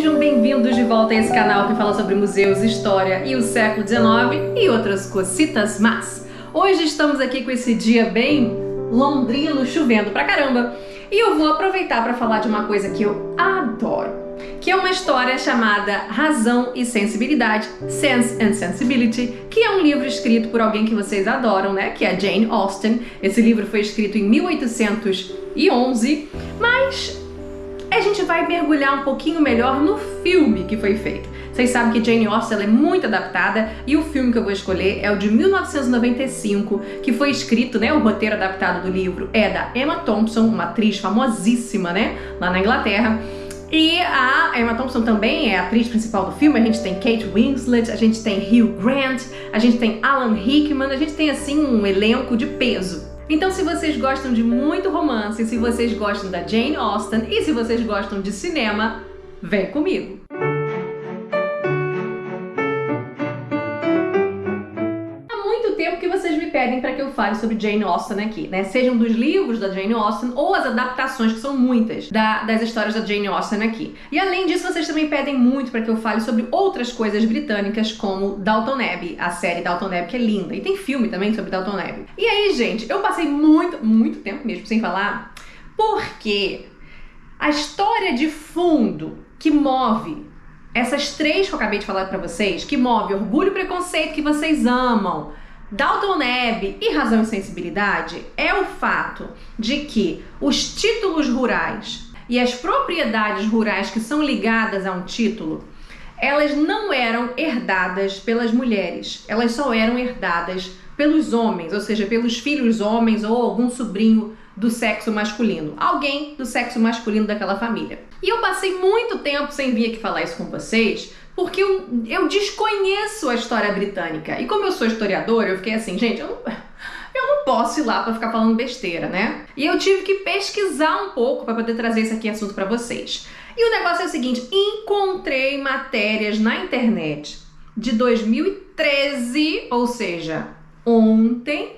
sejam bem-vindos de volta a esse canal que fala sobre museus, história e o século XIX e outras cositas más. Hoje estamos aqui com esse dia bem londrino, chovendo pra caramba, e eu vou aproveitar para falar de uma coisa que eu adoro, que é uma história chamada Razão e Sensibilidade, Sense and Sensibility, que é um livro escrito por alguém que vocês adoram, né? Que é a Jane Austen. Esse livro foi escrito em 1811, mas a gente vai mergulhar um pouquinho melhor no filme que foi feito. Vocês sabem que Jane Austen é muito adaptada e o filme que eu vou escolher é o de 1995, que foi escrito, né, o roteiro adaptado do livro é da Emma Thompson, uma atriz famosíssima, né, lá na Inglaterra. E a Emma Thompson também é a atriz principal do filme. A gente tem Kate Winslet, a gente tem Hugh Grant, a gente tem Alan Rickman, a gente tem assim um elenco de peso. Então, se vocês gostam de muito romance, se vocês gostam da Jane Austen e se vocês gostam de cinema, vem comigo! Há muito tempo que vocês me pedem para que eu fale sobre Jane Austen aqui, né? Sejam dos livros da Jane Austen ou as adaptações, que são muitas, das histórias da Jane Austen aqui. E além disso, vocês também pedem muito para que eu fale sobre outras coisas britânicas, como Downton Abbey, a série Downton Abbey, que é linda. E tem filme também sobre Downton Abbey. E aí, gente, eu passei muito tempo mesmo sem falar, porque a história de fundo que move essas três que eu acabei de falar pra vocês, que move Orgulho e Preconceito, que vocês amam, Downton Abbey e Razão e Sensibilidade, é o fato de que os títulos rurais e as propriedades rurais que são ligadas a um título, elas não eram herdadas pelas mulheres, elas só eram herdadas pelos homens, ou seja, pelos filhos homens ou algum sobrinho do sexo masculino, alguém do sexo masculino daquela família. E eu passei muito tempo sem vir aqui falar isso com vocês, porque eu desconheço a história britânica. E como eu sou historiadora, eu fiquei assim, gente, eu não posso ir lá para ficar falando besteira, né? E eu tive que pesquisar um pouco para poder trazer esse aqui assunto para vocês. E o negócio é o seguinte, encontrei matérias na internet de 2013, ou seja, ontem,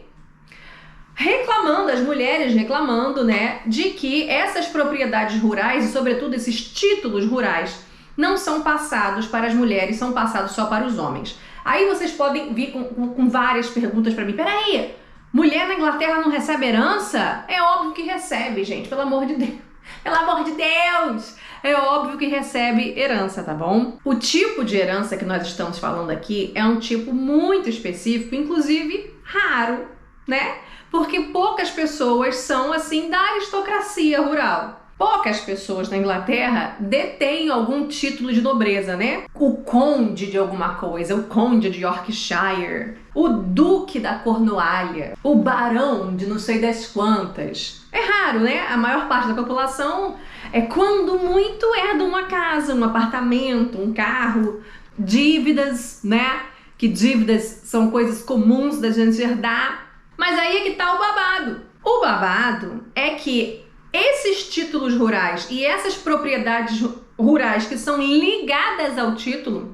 reclamando, as mulheres reclamando, né, de que essas propriedades rurais e sobretudo esses títulos rurais não são passados para as mulheres, são passados só para os homens. Aí vocês podem vir com várias perguntas para mim. Peraí, mulher na Inglaterra não recebe herança? É óbvio que recebe, gente, pelo amor de Deus. Pelo amor de Deus! É óbvio que recebe herança, tá bom? O tipo de herança que nós estamos falando aqui é um tipo muito específico, inclusive raro, né? Porque poucas pessoas são, assim, da aristocracia rural. Poucas pessoas na Inglaterra detêm algum título de nobreza, né? O conde de alguma coisa, o conde de Yorkshire, o duque da Cornualha, o barão de não sei das quantas. É raro, né? A maior parte da população, quando muito, herda uma casa, um apartamento, um carro, dívidas, né? Que dívidas são coisas comuns da gente herdar. Mas aí é que tá o babado. O babado é que esses títulos rurais e essas propriedades rurais que são ligadas ao título,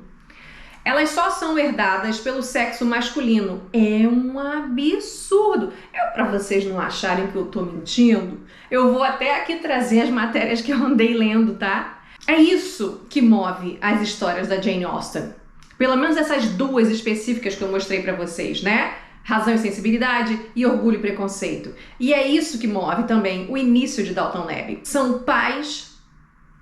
elas só são herdadas pelo sexo masculino. É um absurdo. Para vocês não acharem que eu tô mentindo, eu vou até aqui trazer as matérias que eu andei lendo, tá? É isso que move as histórias da Jane Austen. Pelo menos essas duas específicas que eu mostrei pra vocês, né? Razão e Sensibilidade e Orgulho e Preconceito. E é isso que move também o início de Downton Abbey. São pais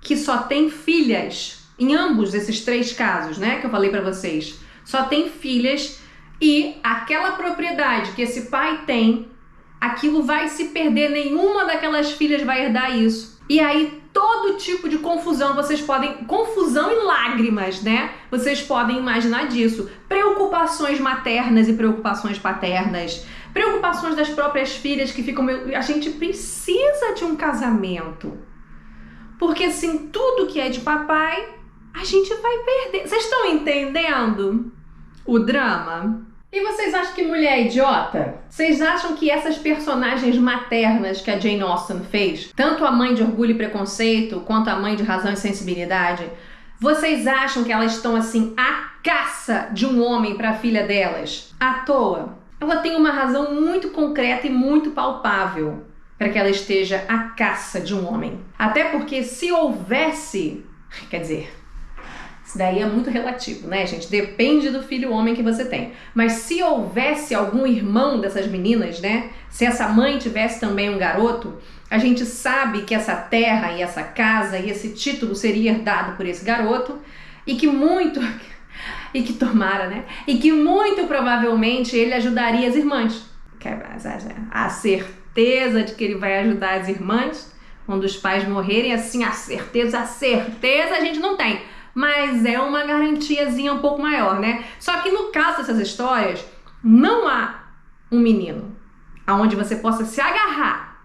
que só têm filhas, em ambos esses três casos, né, que eu falei pra vocês. Só tem filhas e aquela propriedade que esse pai tem, aquilo vai se perder, nenhuma daquelas filhas vai herdar isso. E aí todo tipo de confusão, confusão e lágrimas, né? Vocês podem imaginar disso. Preocupações maternas e preocupações paternas, preocupações das próprias filhas que ficam, a gente precisa de um casamento. Porque assim, tudo que é de papai, a gente vai perder. Vocês estão entendendo o drama? E vocês acham que mulher é idiota? Vocês acham que essas personagens maternas que a Jane Austen fez, tanto a mãe de Orgulho e Preconceito, quanto a mãe de Razão e Sensibilidade, vocês acham que elas estão assim à caça de um homem para a filha delas? À toa. Ela tem uma razão muito concreta e muito palpável para que ela esteja à caça de um homem. Até porque se houvesse, quer dizer, Isso daí é muito relativo, né, gente? Depende do filho homem que você tem. Mas se houvesse algum irmão dessas meninas, né? Se essa mãe tivesse também um garoto, a gente sabe que essa terra e essa casa e esse título seria herdado por esse garoto e que muito provavelmente ele ajudaria as irmãs. A certeza de que ele vai ajudar as irmãs quando os pais morrerem, assim, a certeza a gente não tem. Mas é uma garantiazinha um pouco maior, né? Só que no caso dessas histórias, não há um menino aonde você possa se agarrar,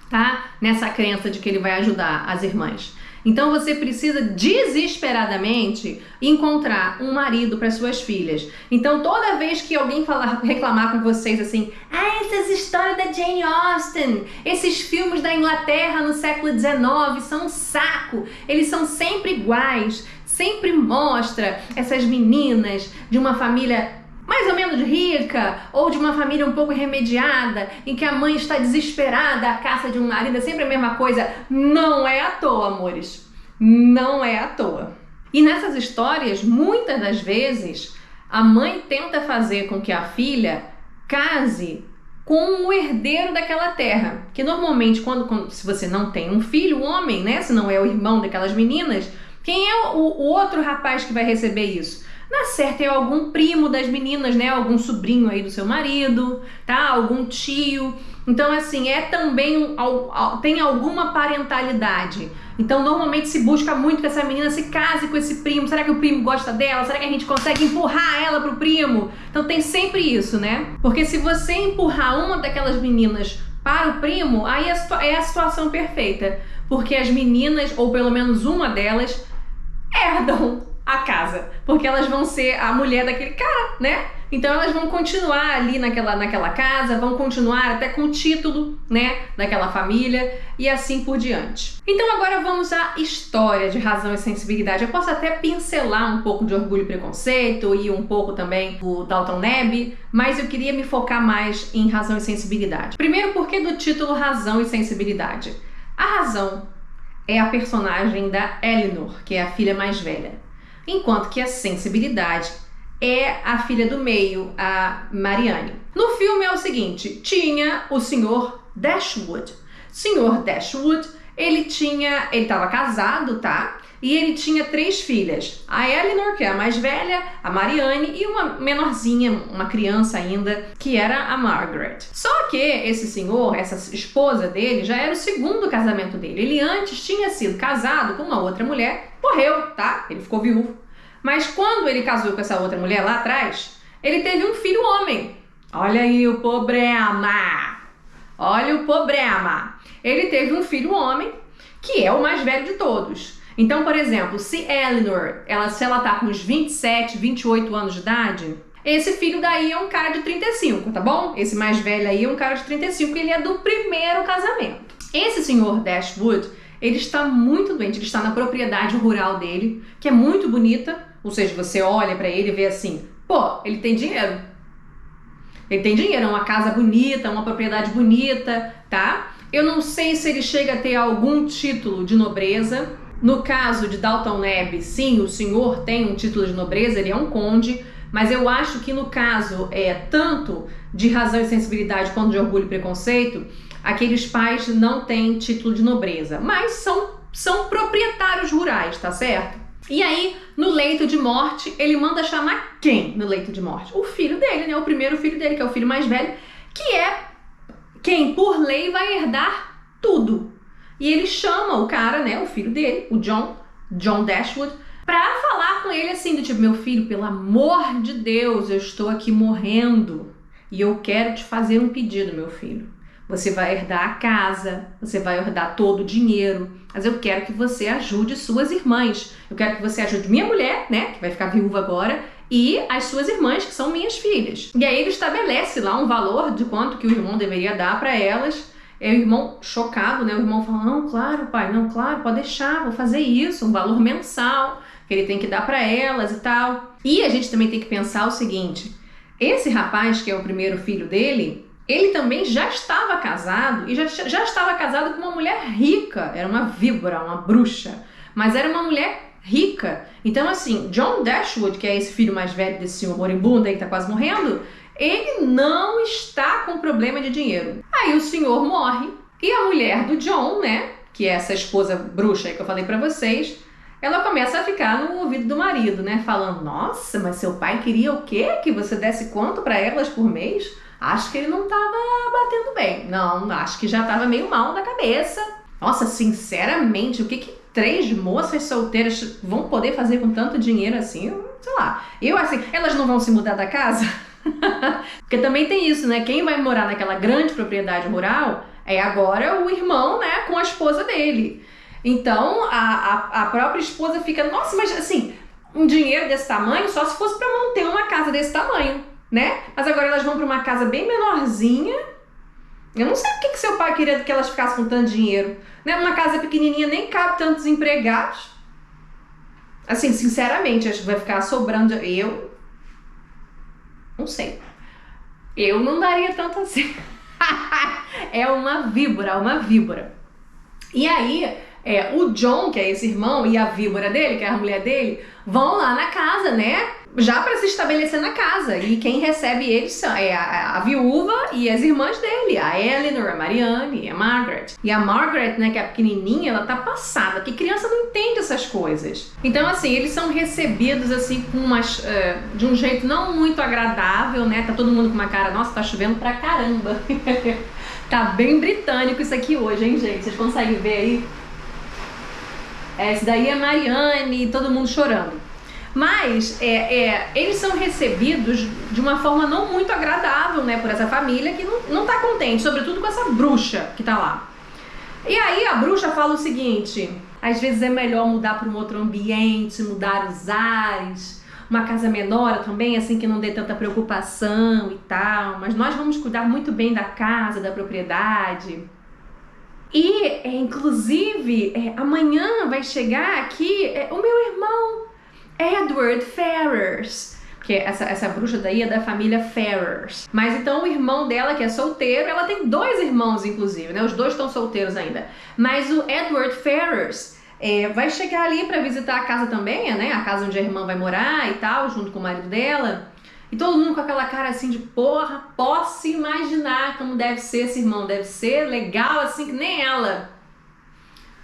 tá? Nessa crença de que ele vai ajudar as irmãs. Então você precisa desesperadamente encontrar um marido para suas filhas. Então toda vez que alguém reclamar com vocês assim, essas histórias da Jane Austen, esses filmes da Inglaterra no século XIX são um saco, eles são sempre iguais, sempre mostra essas meninas de uma família mais ou menos rica, ou de uma família um pouco remediada, em que a mãe está desesperada à caça de um marido, é sempre a mesma coisa. Não é à toa, amores. Não é à toa. E nessas histórias, muitas das vezes, a mãe tenta fazer com que a filha case com o herdeiro daquela terra. Que normalmente, se você não tem um filho, um homem, né? Se não é o irmão daquelas meninas, quem é o outro rapaz que vai receber isso? Na certa é algum primo das meninas, né? Algum sobrinho aí do seu marido, tá? Algum tio. Então, assim, tem alguma parentalidade. Então, normalmente se busca muito que essa menina se case com esse primo. Será que o primo gosta dela? Será que a gente consegue empurrar ela pro primo? Então tem sempre isso, né? Porque se você empurrar uma daquelas meninas para o primo, aí é a situação perfeita. Porque as meninas, ou pelo menos uma delas, herdam a casa, porque elas vão ser a mulher daquele cara, né? Então elas vão continuar ali naquela casa, vão continuar até com o título, né, daquela família e assim por diante. Então agora vamos à história de Razão e Sensibilidade. Eu posso até pincelar um pouco de Orgulho e Preconceito e um pouco também do Downton Abbey, mas eu queria me focar mais em Razão e Sensibilidade. Primeiro, por que do título Razão e Sensibilidade? A Razão é a personagem da Elinor, que é a filha mais velha. Enquanto que a Sensibilidade é a filha do meio, a Marianne. No filme é o seguinte, tinha o Sr. Dashwood. Sr. Dashwood, ele estava casado, tá? E ele tinha 3 filhas. A Elinor, que é a mais velha, a Marianne e uma menorzinha, uma criança ainda, que era a Margaret. Só que esse senhor, essa esposa dele, já era o 2º casamento dele. Ele antes tinha sido casado com uma outra mulher, morreu, tá? Ele ficou viúvo. Mas quando ele casou com essa outra mulher lá atrás, ele teve um filho homem. Olha aí o problema! Olha o problema! Ele teve um filho homem, que é o mais velho de todos. Então, por exemplo, se Elinor, se ela tá com uns 27, 28 anos de idade, esse filho daí é um cara de 35, tá bom? Esse mais velho aí é um cara de 35, ele é do primeiro casamento. Esse senhor Dashwood, ele está muito doente, ele está na propriedade rural dele, que é muito bonita, ou seja, você olha pra ele e vê assim, pô, ele tem dinheiro. Ele tem dinheiro, é uma casa bonita, uma propriedade bonita, tá? Eu não sei se ele chega a ter algum título de nobreza. No caso de Downton Abbey, sim, o senhor tem um título de nobreza, ele é um conde, mas eu acho que no caso, tanto de Razão e Sensibilidade quanto de Orgulho e Preconceito, aqueles pais não têm título de nobreza, mas são proprietários rurais, tá certo? E aí, no leito de morte, ele manda chamar quem no leito de morte? O filho dele, né? O primeiro filho dele, que é o filho mais velho, que é quem, por lei, vai herdar tudo. E ele chama o cara, né? O filho dele, o John Dashwood, pra falar com ele assim, do tipo, meu filho, pelo amor de Deus, eu estou aqui morrendo e eu quero te fazer um pedido, meu filho. Você vai herdar a casa, você vai herdar todo o dinheiro, mas eu quero que você ajude suas irmãs. Eu quero que você ajude minha mulher, né, que vai ficar viúva agora, e as suas irmãs, que são minhas filhas. E aí ele estabelece lá um valor de quanto que o irmão deveria dar para elas. E o irmão chocado, né, o irmão fala, não, claro, pai, não, claro, pode deixar, vou fazer isso, um valor mensal que ele tem que dar para elas e tal. E a gente também tem que pensar o seguinte, esse rapaz, que é o primeiro filho dele, ele também já estava casado, e já estava casado com uma mulher rica, era uma víbora, uma bruxa, mas era uma mulher rica. Então, assim, John Dashwood, que é esse filho mais velho desse senhor moribundo aí que tá quase morrendo, ele não está com problema de dinheiro. Aí o senhor morre e a mulher do John, né, que é essa esposa bruxa aí que eu falei pra vocês, ela começa a ficar no ouvido do marido, né, falando: nossa, mas seu pai queria o quê? Que você desse quanto pra elas por mês? Acho que ele não tava batendo bem. Não, acho que já tava meio mal da cabeça. Nossa, sinceramente, o que 3 moças solteiras vão poder fazer com tanto dinheiro assim? Sei lá. Eu, assim, elas não vão se mudar da casa? Porque também tem isso, né? Quem vai morar naquela grande propriedade rural é agora o irmão, né, com a esposa dele. Então, a própria esposa fica: nossa, mas assim, um dinheiro desse tamanho só se fosse para manter uma casa desse tamanho, né? Mas agora elas vão para uma casa bem menorzinha. Eu não sei por que seu pai queria que elas ficassem com tanto dinheiro, né? Uma casa pequenininha nem cabe tantos empregados. Assim, sinceramente, acho que vai ficar sobrando. Eu não sei. Eu não daria tanto assim. É uma víbora. E aí, o John, que é esse irmão, e a víbora dele, que é a mulher dele, vão lá na casa, né? Já para se estabelecer na casa. E quem recebe eles são a viúva e as irmãs dele, a Eleanor, a Marianne e a Margaret. E a Margaret, né, que é a pequenininha, ela tá passada, porque criança não entende essas coisas. Então, assim, eles são recebidos, assim, com de um jeito não muito agradável, né? Tá todo mundo com uma cara: nossa, tá chovendo pra caramba. Tá bem britânico isso aqui hoje, hein, gente? Vocês conseguem ver aí? Esse daí é a Marianne, todo mundo chorando. Mas eles são recebidos de uma forma não muito agradável, né, por essa família que não tá contente, sobretudo com essa bruxa que tá lá. E aí a bruxa fala o seguinte: às vezes é melhor mudar para um outro ambiente, mudar os ares, uma casa menor também, assim, que não dê tanta preocupação e tal, mas nós vamos cuidar muito bem da casa, da propriedade. E, inclusive, amanhã vai chegar aqui o meu irmão Edward Ferrars, porque essa bruxa daí é da família Ferrars. Mas então o irmão dela, que é solteiro, ela tem 2 irmãos, inclusive, né? Os 2 estão solteiros ainda. Mas o Edward Ferrars vai chegar ali para visitar a casa também, né? A casa onde a irmã vai morar e tal, junto com o marido dela. E todo mundo com aquela cara assim de: porra, posso imaginar como deve ser esse irmão. Deve ser legal assim que nem ela.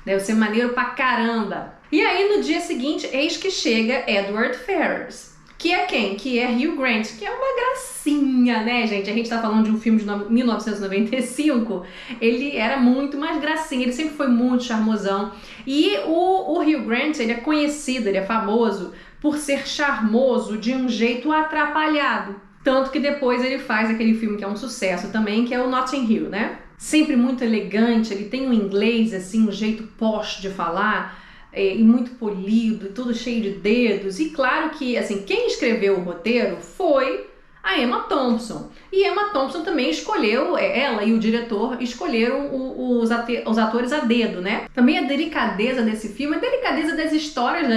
Deve ser maneiro pra caramba. E aí no dia seguinte, eis que chega Edward Ferrars. Que é quem? Que é Hugh Grant, que é uma gracinha, né, gente? A gente tá falando de um filme de 1995, ele era muito mais gracinha, ele sempre foi muito charmosão. E o Hugh Grant, ele é conhecido, ele é famoso por ser charmoso de um jeito atrapalhado. Tanto que depois ele faz aquele filme que é um sucesso também, que é o Notting Hill, né? Sempre muito elegante, ele tem um inglês, assim, um jeito posh de falar, e muito polido, tudo cheio de dedos. E claro que, assim, quem escreveu o roteiro foi a Emma Thompson. E Emma Thompson também escolheu, ela e o diretor escolheram os atores a dedo, né? Também a delicadeza desse filme, a delicadeza das histórias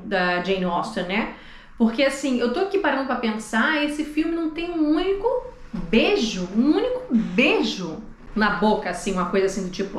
da Jane Austen, né? Porque, assim, eu tô aqui parando pra pensar, esse filme não tem um único beijo na boca, assim, uma coisa assim do tipo,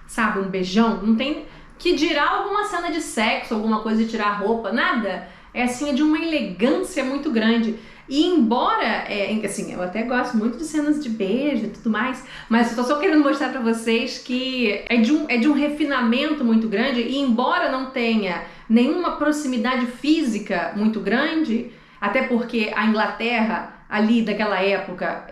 sabe, um beijão. Não tem, que dirá alguma cena de sexo, alguma coisa de tirar a roupa, nada. É assim, é de uma elegância muito grande. E embora, assim, eu até gosto muito de cenas de beijo e tudo mais, mas eu tô só querendo mostrar pra vocês que é de um refinamento muito grande. E embora não tenha nenhuma proximidade física muito grande, até porque a Inglaterra ali daquela época,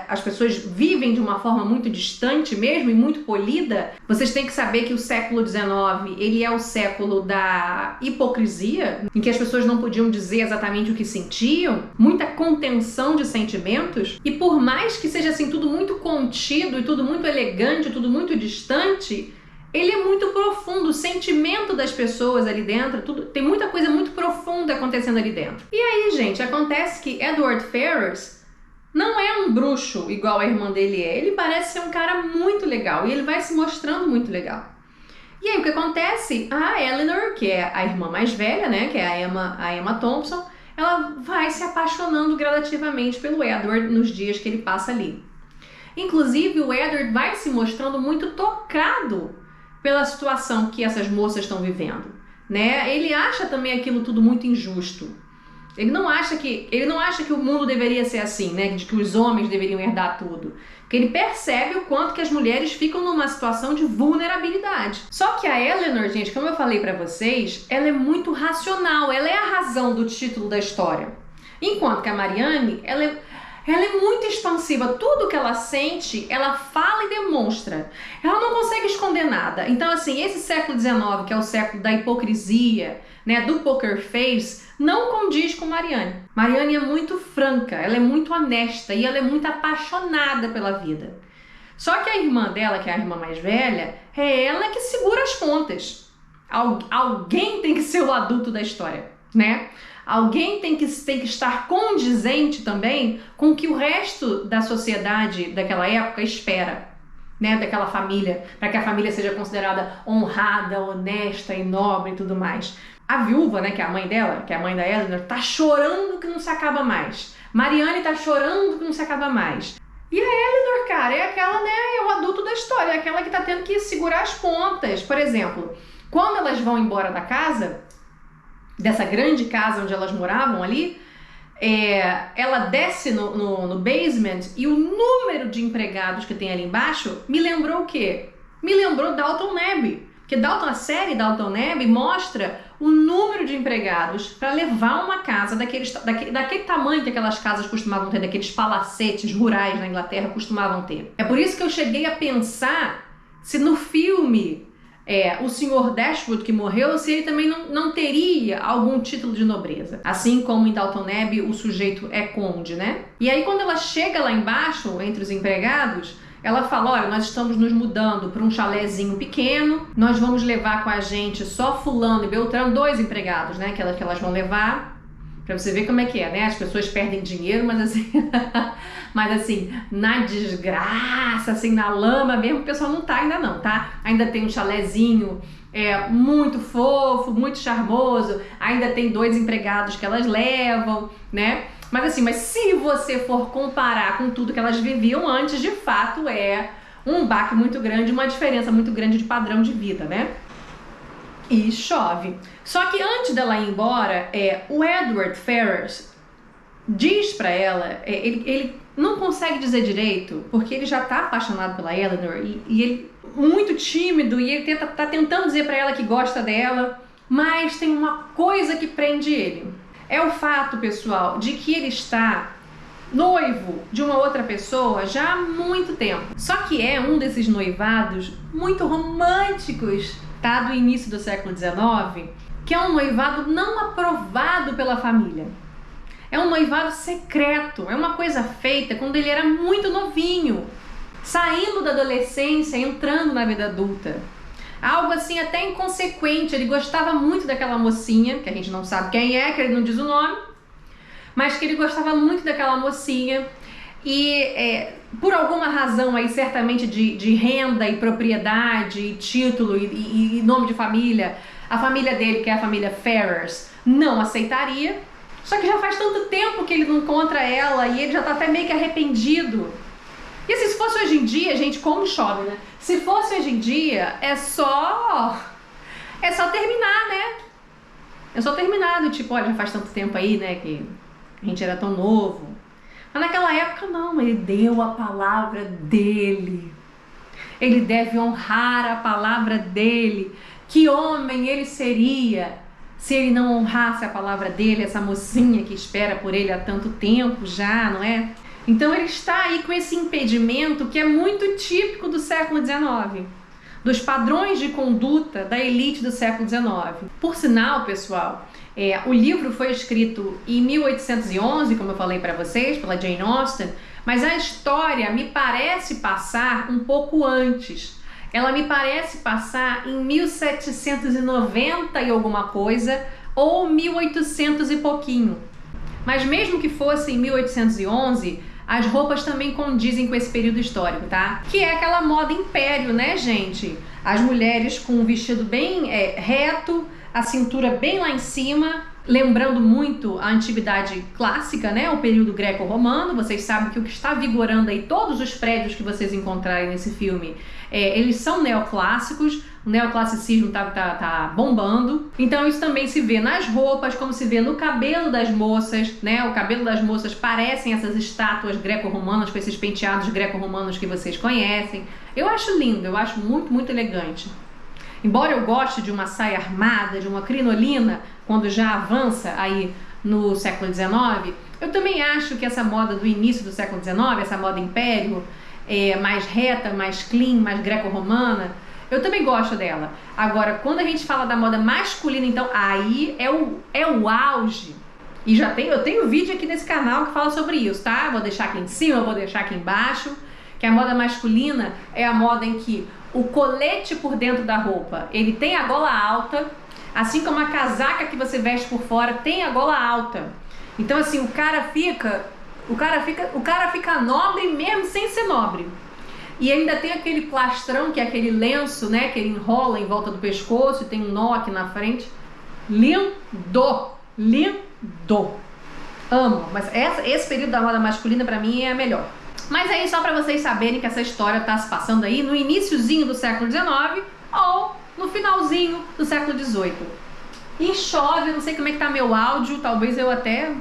as pessoas vivem de uma forma muito distante mesmo e muito polida. Vocês têm que saber que o século XIX, ele é o século da hipocrisia, em que as pessoas não podiam dizer exatamente o que sentiam, muita contenção de sentimentos, e por mais que seja assim tudo muito contido e tudo muito elegante, tudo muito distante, ele é muito profundo, o sentimento das pessoas ali dentro, tem muita coisa muito profunda acontecendo ali dentro. E aí, gente, acontece que Edward Ferrars não é um bruxo igual a irmã dele é, ele parece ser um cara muito legal, e ele vai se mostrando muito legal. E aí o que acontece? A Eleanor, que é a irmã mais velha, né, que é a Emma Thompson, ela vai se apaixonando gradativamente pelo Edward nos dias que ele passa ali. Inclusive, o Edward vai se mostrando muito tocado pela situação que essas moças estão vivendo. né? Ele acha também aquilo tudo muito injusto. Ele não acha que o mundo deveria ser assim, né? De que os homens deveriam herdar tudo. Porque ele percebe o quanto que as mulheres ficam numa situação de vulnerabilidade. Só que a Eleanor, gente, como eu falei pra vocês, ela é muito racional, ela é a razão do título da história. Enquanto que a Marianne, ela é muito expansiva. Tudo que ela sente, ela fala e demonstra. Ela não consegue esconder nada. Então, assim, esse século XIX, que é o século da hipocrisia, né, do poker face, não condiz com Marianne. Marianne é muito franca, ela é muito honesta e ela é muito apaixonada pela vida. Só que a irmã dela, que é a irmã mais velha, é ela que segura as pontas. Alguém tem que ser o adulto da história, né? Alguém tem que estar condizente também com o que o resto da sociedade daquela época espera, né, daquela família, para que a família seja considerada honrada, honesta e nobre e tudo mais. A viúva, né, que é a mãe dela, que é a mãe da Eleanor, tá chorando que não se acaba mais. Marianne tá chorando que não se acaba mais. E a Eleanor, cara, é aquela, né, é o adulto da história, é aquela que tá tendo que segurar as pontas. Por exemplo, quando elas vão embora da casa, dessa grande casa onde elas moravam ali, ela desce no basement e o número de empregados que tem ali embaixo me lembrou o quê? Me lembrou Downton Abbey. Porque a série Downton Abbey mostra o número de empregados para levar uma casa daquele tamanho que aquelas casas costumavam ter, daqueles palacetes rurais na Inglaterra costumavam ter. É por isso que eu cheguei a pensar se no filme o Sr. Dashwood que morreu, se ele também não teria algum título de nobreza. Assim como em Downton Abbey o sujeito é conde, né? E aí quando ela chega lá embaixo, entre os empregados, ela fala, olha, nós estamos nos mudando para um chalézinho pequeno, nós vamos levar com a gente só fulano e beltrano, 2 empregados, né, que elas vão levar, pra você ver como é que é, né, as pessoas perdem dinheiro, mas assim, na desgraça, assim, na lama mesmo, o pessoal não tá ainda não, tá? Ainda tem um chalézinho muito fofo, muito charmoso, ainda tem 2 empregados que elas levam, né? Mas se você for comparar com tudo que elas viviam antes, de fato é um baque muito grande, uma diferença muito grande de padrão de vida, né? E chove. Só que antes dela ir embora, o Edward Ferrars diz pra ela, ele não consegue dizer direito, porque ele já tá apaixonado pela Eleanor e ele muito tímido e ele tá tentando dizer pra ela que gosta dela, mas tem uma coisa que prende ele. É o fato, pessoal, de que ele está noivo de uma outra pessoa já há muito tempo. Só que é um desses noivados muito românticos, tá? Do início do século XIX, que é um noivado não aprovado pela família. É um noivado secreto, é uma coisa feita quando ele era muito novinho, saindo da adolescência, entrando na vida adulta. Algo assim até inconsequente, ele gostava muito daquela mocinha, que a gente não sabe quem é, que ele não diz o nome, mas que ele gostava muito daquela mocinha e por alguma razão aí certamente de renda e propriedade e título e nome de família, a família dele, que é a família Ferrars, não aceitaria. Só que já faz tanto tempo que ele não encontra ela e ele já tá até meio que arrependido. E assim, se fosse hoje em dia, gente, como chove, né? Se fosse hoje em dia, é só terminar, né? É só terminar, do tipo, olha, já faz tanto tempo aí, né, que a gente era tão novo. Mas naquela época não, ele deu a palavra dele. Ele deve honrar a palavra dele. Que homem ele seria se ele não honrasse a palavra dele, essa mocinha que espera por ele há tanto tempo já, não é? Então ele está aí com esse impedimento que é muito típico do século XIX, dos padrões de conduta da elite do século XIX. Por sinal, pessoal, o livro foi escrito em 1811, como eu falei para vocês, pela Jane Austen, mas a história me parece passar um pouco antes. Ela me parece passar em 1790 e alguma coisa, ou 1800 e pouquinho. Mas mesmo que fosse em 1811, as roupas também condizem com esse período histórico, tá? Que é aquela moda império, né, gente? As mulheres com um vestido bem reto, a cintura bem lá em cima, lembrando muito a antiguidade clássica, né? O período greco-romano. Vocês sabem que o que está vigorando aí, todos os prédios que vocês encontrarem nesse filme, eles são neoclássicos. O neoclassicismo tá bombando. Então isso também se vê nas roupas, como se vê no cabelo das moças, né? O cabelo das moças parecem essas estátuas greco-romanas, com esses penteados greco-romanos que vocês conhecem. Eu acho lindo, eu acho muito, muito elegante. Embora eu goste de uma saia armada, de uma crinolina, quando já avança aí no século XIX, eu também acho que essa moda do início do século XIX, essa moda império, mais reta, mais clean, mais greco-romana, eu também gosto dela. Agora, quando a gente fala da moda masculina, então, aí é o auge. E eu tenho vídeo aqui nesse canal que fala sobre isso, tá? Vou deixar aqui em cima, vou deixar aqui embaixo. Que a moda masculina é a moda em que o colete por dentro da roupa, ele tem a gola alta, assim como a casaca que você veste por fora tem a gola alta. Então assim, o cara fica nobre mesmo sem ser nobre. E ainda tem aquele plastrão, que é aquele lenço, né, que ele enrola em volta do pescoço e tem um nó aqui na frente. Lindo, lindo. Amo, mas esse período da moda masculina pra mim é a melhor. Mas aí só para vocês saberem que essa história tá se passando aí no iniciozinho do século XIX ou no finalzinho do século XVIII. E chove, eu não sei como é que tá meu áudio, talvez eu até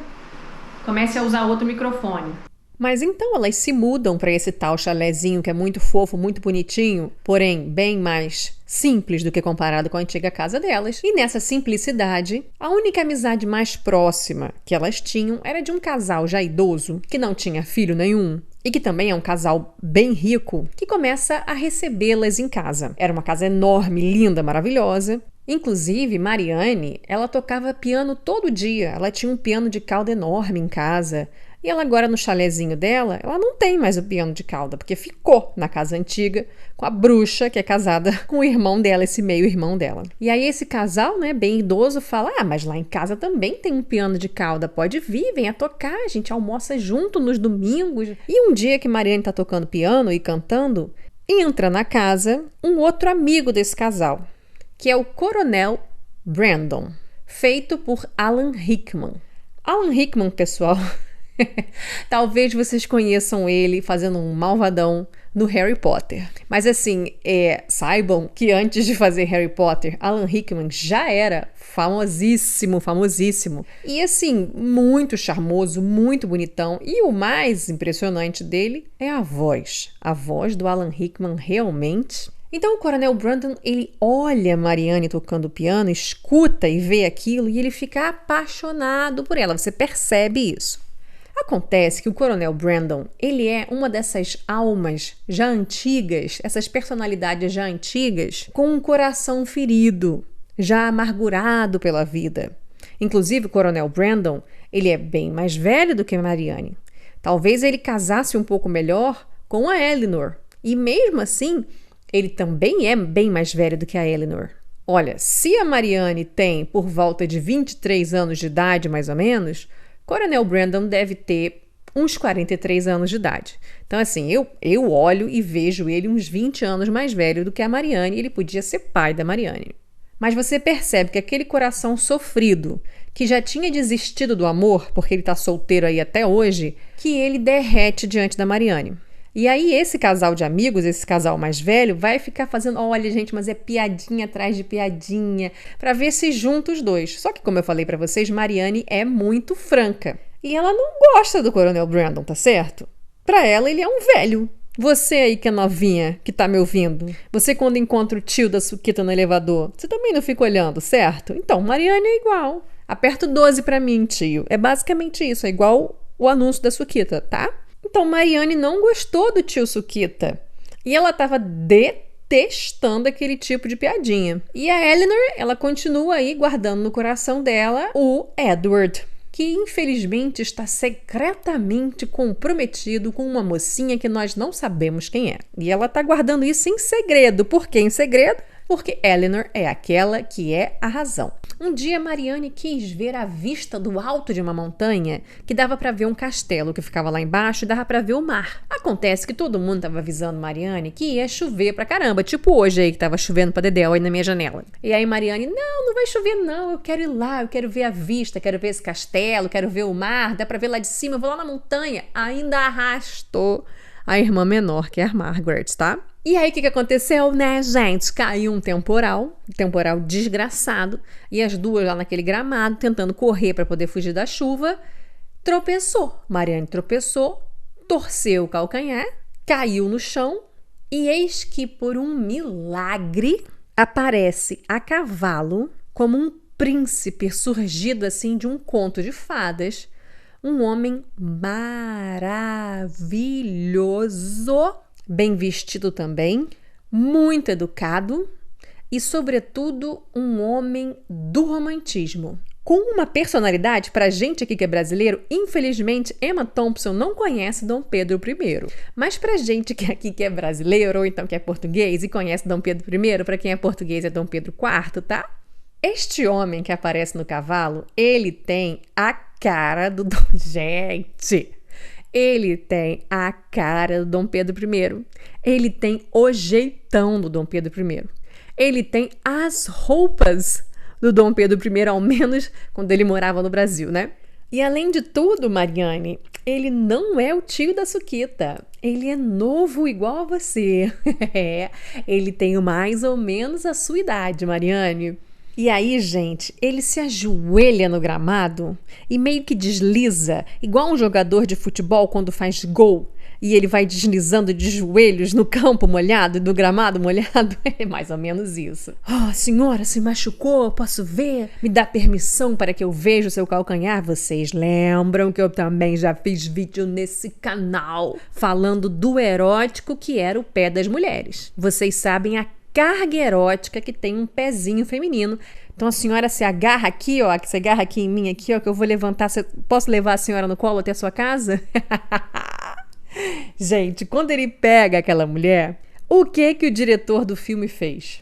comece a usar outro microfone. Mas então elas se mudam para esse tal chalezinho que é muito fofo, muito bonitinho, porém bem mais simples do que comparado com a antiga casa delas. E nessa simplicidade, a única amizade mais próxima que elas tinham era de um casal já idoso, que não tinha filho nenhum, e que também é um casal bem rico, que começa a recebê-las em casa. Era uma casa enorme, linda, maravilhosa. Inclusive, Marianne, ela tocava piano todo dia. Ela tinha um piano de cauda enorme em casa. E ela agora, no chalezinho dela, ela não tem mais o piano de cauda, porque ficou na casa antiga com a bruxa, que é casada com o irmão dela, esse meio-irmão dela. E aí esse casal, né, bem idoso, fala, mas lá em casa também tem um piano de cauda, pode vir, venha tocar, a gente almoça junto nos domingos. E um dia que Marianne tá tocando piano e cantando, entra na casa um outro amigo desse casal, que é o Coronel Brandon, feito por Alan Rickman. Alan Rickman, pessoal... Talvez vocês conheçam ele fazendo um malvadão no Harry Potter. Mas assim, saibam que antes de fazer Harry Potter, Alan Rickman já era famosíssimo. E assim, muito charmoso, muito bonitão. E o mais impressionante dele é a voz. A voz do Alan Rickman realmente... Então o Coronel Brandon, ele olha Marianne tocando piano, escuta e vê aquilo e ele fica apaixonado por ela. Você percebe isso. Acontece que o Coronel Brandon, ele é uma dessas almas já antigas, essas personalidades já antigas, com um coração ferido, já amargurado pela vida. Inclusive, o Coronel Brandon, ele é bem mais velho do que Marianne. Talvez ele casasse um pouco melhor com a Eleanor. E mesmo assim, ele também é bem mais velho do que a Eleanor. Olha, se a Marianne tem por volta de 23 anos de idade, mais ou menos... Coronel Brandon deve ter uns 43 anos de idade. Então, assim, eu olho e vejo ele uns 20 anos mais velho do que a Marianne, e ele podia ser pai da Marianne. Mas você percebe que aquele coração sofrido, que já tinha desistido do amor, porque ele está solteiro aí até hoje, que ele derrete diante da Marianne. E aí esse casal de amigos, esse casal mais velho, vai ficar fazendo, olha gente, mas é piadinha atrás de piadinha, para ver se junta os dois. Só que, como eu falei para vocês, Marianne é muito franca. E ela não gosta do Coronel Brandon, tá certo? Para ela, ele é um velho. Você aí que é novinha, que tá me ouvindo, você quando encontra o tio da Suquita no elevador, você também não fica olhando, certo? Então, Marianne é igual. Aperta o 12 pra mim, tio. É basicamente isso, é igual o anúncio da Suquita, tá? Então, Marianne não gostou do tio Suquita. E ela estava detestando aquele tipo de piadinha. E a Eleanor, ela continua aí guardando no coração dela o Edward, que infelizmente está secretamente comprometido com uma mocinha que nós não sabemos quem é. E ela está guardando isso em segredo. Por que em segredo? porque Eleanor é aquela que é a razão. Um dia, Marianne quis ver a vista do alto de uma montanha que dava para ver um castelo que ficava lá embaixo e dava para ver o mar. Acontece que todo mundo estava avisando Marianne que ia chover pra caramba, tipo hoje aí que tava chovendo pra dedéu aí na minha janela. E aí Marianne, não vai chover não, eu quero ir lá, eu quero ver a vista, quero ver esse castelo, quero ver o mar, dá pra ver lá de cima, eu vou lá na montanha. Ainda arrastou a irmã menor, que é a Margaret, tá? E aí, o que aconteceu, né, gente? Caiu um temporal desgraçado, e as duas lá naquele gramado, tentando correr para poder fugir da chuva, tropeçou. Marianne tropeçou, torceu o calcanhar, caiu no chão, e eis que, por um milagre, aparece a cavalo, como um príncipe surgido assim de um conto de fadas, um homem maravilhoso, bem vestido também, muito educado e, sobretudo, um homem do romantismo. Com uma personalidade, pra gente aqui que é brasileiro, infelizmente, Emma Thompson não conhece Dom Pedro I. Mas pra gente que aqui que é brasileiro, ou então que é português e conhece Dom Pedro I, pra quem é português é Dom Pedro IV, tá? Este homem que aparece no cavalo, ele tem a cara do Dom... Gente, ele tem a cara do Dom Pedro I. Ele tem o jeitão do Dom Pedro I. Ele tem as roupas do Dom Pedro I, ao menos quando ele morava no Brasil, né? E além de tudo, Marianne, ele não é o tio da Suquita. Ele é novo igual a você. Ele tem mais ou menos a sua idade, Marianne. E aí, gente, ele se ajoelha no gramado e meio que desliza, igual um jogador de futebol quando faz gol. E ele vai deslizando de joelhos no campo molhado, no gramado molhado. É mais ou menos isso. Oh, senhora, se machucou? Posso ver? Me dá permissão para que eu veja o seu calcanhar? Vocês lembram que eu também já fiz vídeo nesse canal falando do erótico que era o pé das mulheres. Vocês sabem a carga erótica que tem um pezinho feminino. Então a senhora se agarra aqui, ó, se agarra aqui em mim, aqui, ó, que eu vou levantar. Posso levar a senhora no colo até a sua casa? Gente, quando ele pega aquela mulher, o que o diretor do filme fez?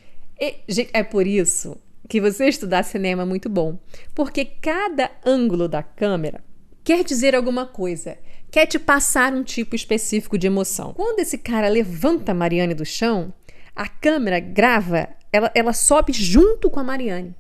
É por isso que você estudar cinema é muito bom, porque cada ângulo da câmera quer dizer alguma coisa, quer te passar um tipo específico de emoção. Quando esse cara levanta a Marianne do chão, a câmera grava, ela sobe junto com a Marianne,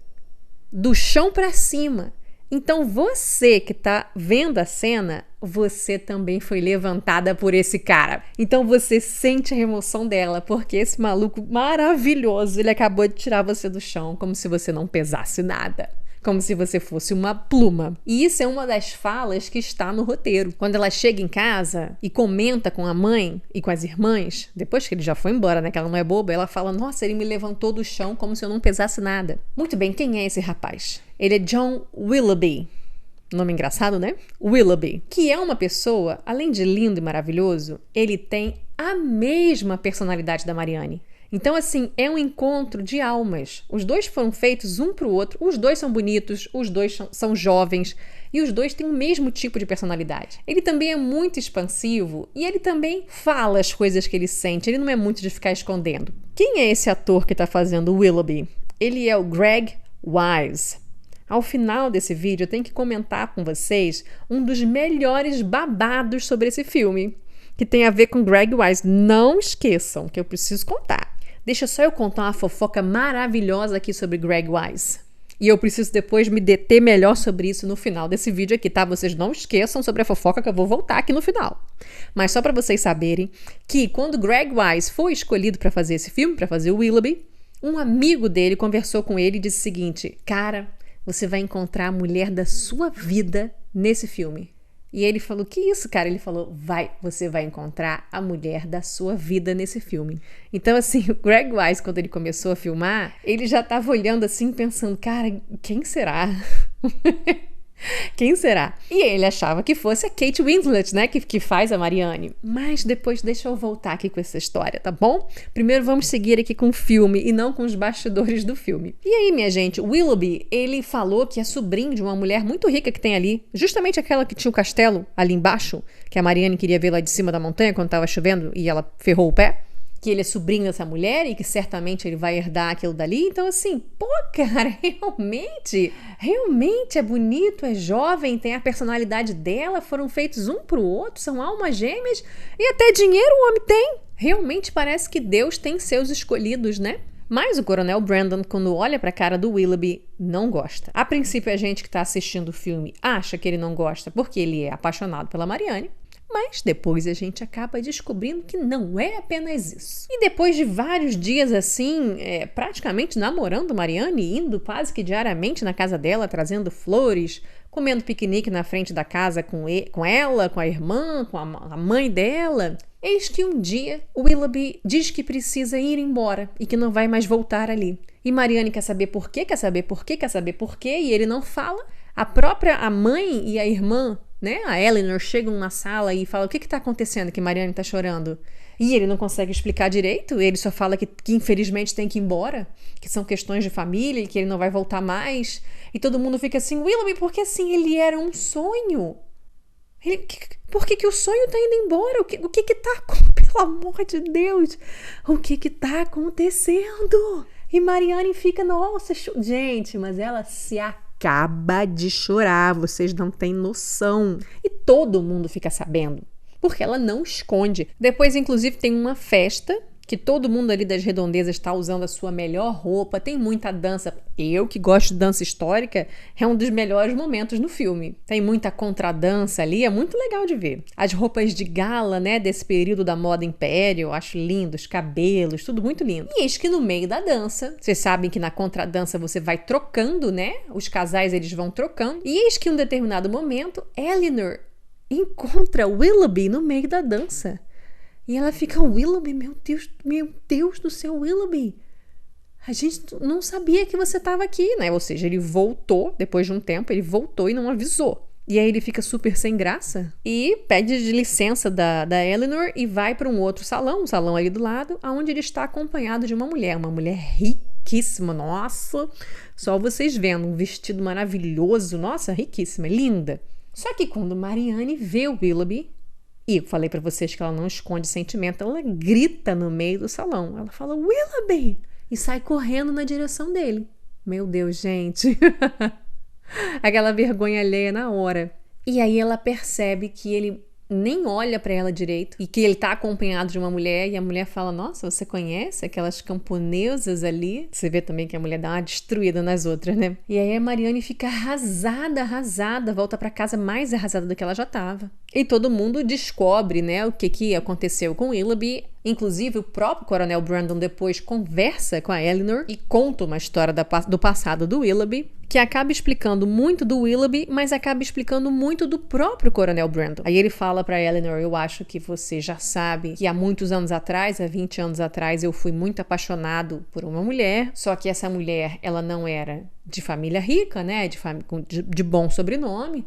do chão para cima. Então você que tá vendo a cena, você também foi levantada por esse cara. Então você sente a emoção dela, porque esse maluco maravilhoso, ele acabou de tirar você do chão, como se você não pesasse nada. Como se você fosse uma pluma. E isso é uma das falas que está no roteiro. Quando ela chega em casa e comenta com a mãe e com as irmãs, depois que ele já foi embora, né, que ela não é boba, ela fala, nossa, ele me levantou do chão como se eu não pesasse nada. Muito bem, quem é esse rapaz? Ele é John Willoughby. Nome engraçado, né? Willoughby. Que é uma pessoa, além de lindo e maravilhoso, ele tem a mesma personalidade da Marianne. Então, assim, é um encontro de almas. Os dois foram feitos um pro outro, os dois são bonitos, os dois são jovens e os dois têm o mesmo tipo de personalidade. Ele também é muito expansivo e ele também fala as coisas que ele sente, ele não é muito de ficar escondendo. Quem é esse ator que está fazendo o Willoughby? Ele é o Greg Wise. Ao final desse vídeo, eu tenho que comentar com vocês um dos melhores babados sobre esse filme, que tem a ver com Greg Wise. Não esqueçam que eu preciso contar. Deixa só eu contar uma fofoca maravilhosa aqui sobre Greg Wise. E eu preciso depois me deter melhor sobre isso no final desse vídeo aqui, tá? Vocês não esqueçam sobre a fofoca que eu vou voltar aqui no final. Mas só para vocês saberem que quando Greg Wise foi escolhido para fazer esse filme, para fazer o Willoughby, um amigo dele conversou com ele e disse o seguinte, cara, você vai encontrar a mulher da sua vida nesse filme. E ele falou, que isso, cara? Ele falou, você vai encontrar a mulher da sua vida nesse filme. Então, assim, o Greg Wise, quando ele começou a filmar, ele já estava olhando assim, pensando, cara, quem será? Quem será? E ele achava que fosse a Kate Winslet, né? Que faz a Marianne. Mas depois deixa eu voltar aqui com essa história, tá bom? Primeiro vamos seguir aqui com o filme e não com os bastidores do filme. E aí, minha gente, o Willoughby, ele falou que é sobrinho de uma mulher muito rica que tem ali, justamente aquela que tinha o castelo ali embaixo, que a Marianne queria ver lá de cima da montanha quando estava chovendo e ela ferrou o pé, que ele é sobrinho dessa mulher e que certamente ele vai herdar aquilo dali. Então, assim, pô, cara, realmente é bonito, é jovem, tem a personalidade dela, foram feitos um pro outro, são almas gêmeas e até dinheiro o homem tem. Realmente parece que Deus tem seus escolhidos, né? Mas o Coronel Brandon, quando olha pra cara do Willoughby, não gosta. A princípio, a gente que tá assistindo o filme acha que ele não gosta porque ele é apaixonado pela Marianne, mas depois a gente acaba descobrindo que não é apenas isso. E depois de vários dias assim, praticamente namorando Marianne, indo quase que diariamente na casa dela, trazendo flores, comendo piquenique na frente da casa com ela, com a irmã, com a mãe dela, eis que um dia o Willoughby diz que precisa ir embora e que não vai mais voltar ali. E Marianne quer saber por quê, e ele não fala. A mãe e a irmã, né, a Eleanor, chegam na sala e falam: o que está acontecendo que Marianne está chorando? E ele não consegue explicar direito, ele só fala que infelizmente tem que ir embora, que são questões de família e que ele não vai voltar mais. E todo mundo fica assim: Willoughby, porque assim, ele era um sonho. Por que o sonho tá indo embora? O que tá, pelo amor de Deus, o que tá acontecendo? E Marianne fica, nossa, gente, mas ela se acaba de chorar, vocês não têm noção. E todo mundo fica sabendo, porque ela não esconde. Depois, inclusive, tem uma festa que todo mundo ali das redondezas está usando a sua melhor roupa, tem muita dança. Eu, que gosto de dança histórica, é um dos melhores momentos no filme. Tem muita contradança ali, é muito legal de ver. As roupas de gala, né, desse período da moda império, eu acho lindo, os cabelos, tudo muito lindo. E eis que no meio da dança, vocês sabem que na contradança você vai trocando, né, os casais eles vão trocando, e eis que em um determinado momento, Eleanor encontra Willoughby no meio da dança. E ela fica: Willoughby, meu Deus do céu, Willoughby, a gente não sabia que você estava aqui, né? Ou seja, ele voltou, depois de um tempo, ele voltou e não avisou. E aí ele fica super sem graça e pede licença da Eleanor e vai para um outro salão, um salão ali do lado, onde ele está acompanhado de uma mulher riquíssima, nossa, só vocês vendo, um vestido maravilhoso, nossa, riquíssima, linda. Só que quando Marianne vê o Willoughby, e eu falei pra vocês que ela não esconde sentimento, ela grita no meio do salão. Ela fala: Willoughby! E sai correndo na direção dele. Meu Deus, gente. Aquela vergonha alheia na hora. E aí ela percebe que ele nem olha pra ela direito e que ele tá acompanhado de uma mulher, e a mulher fala: nossa, você conhece aquelas camponesas ali? Você vê também que a mulher dá uma destruída nas outras, né? E aí a Marianne fica arrasada, volta pra casa mais arrasada do que ela já tava. E todo mundo descobre, né, o que aconteceu com Willoughby. Inclusive, o próprio Coronel Brandon depois conversa com a Eleanor e conta uma história do passado do Willoughby, que acaba explicando muito do Willoughby, mas acaba explicando muito do próprio Coronel Brandon. Aí ele fala pra Eleanor: eu acho que você já sabe que há muitos anos atrás, há 20 anos atrás, eu fui muito apaixonado por uma mulher, só que essa mulher, ela não era de família rica, né, de bom sobrenome.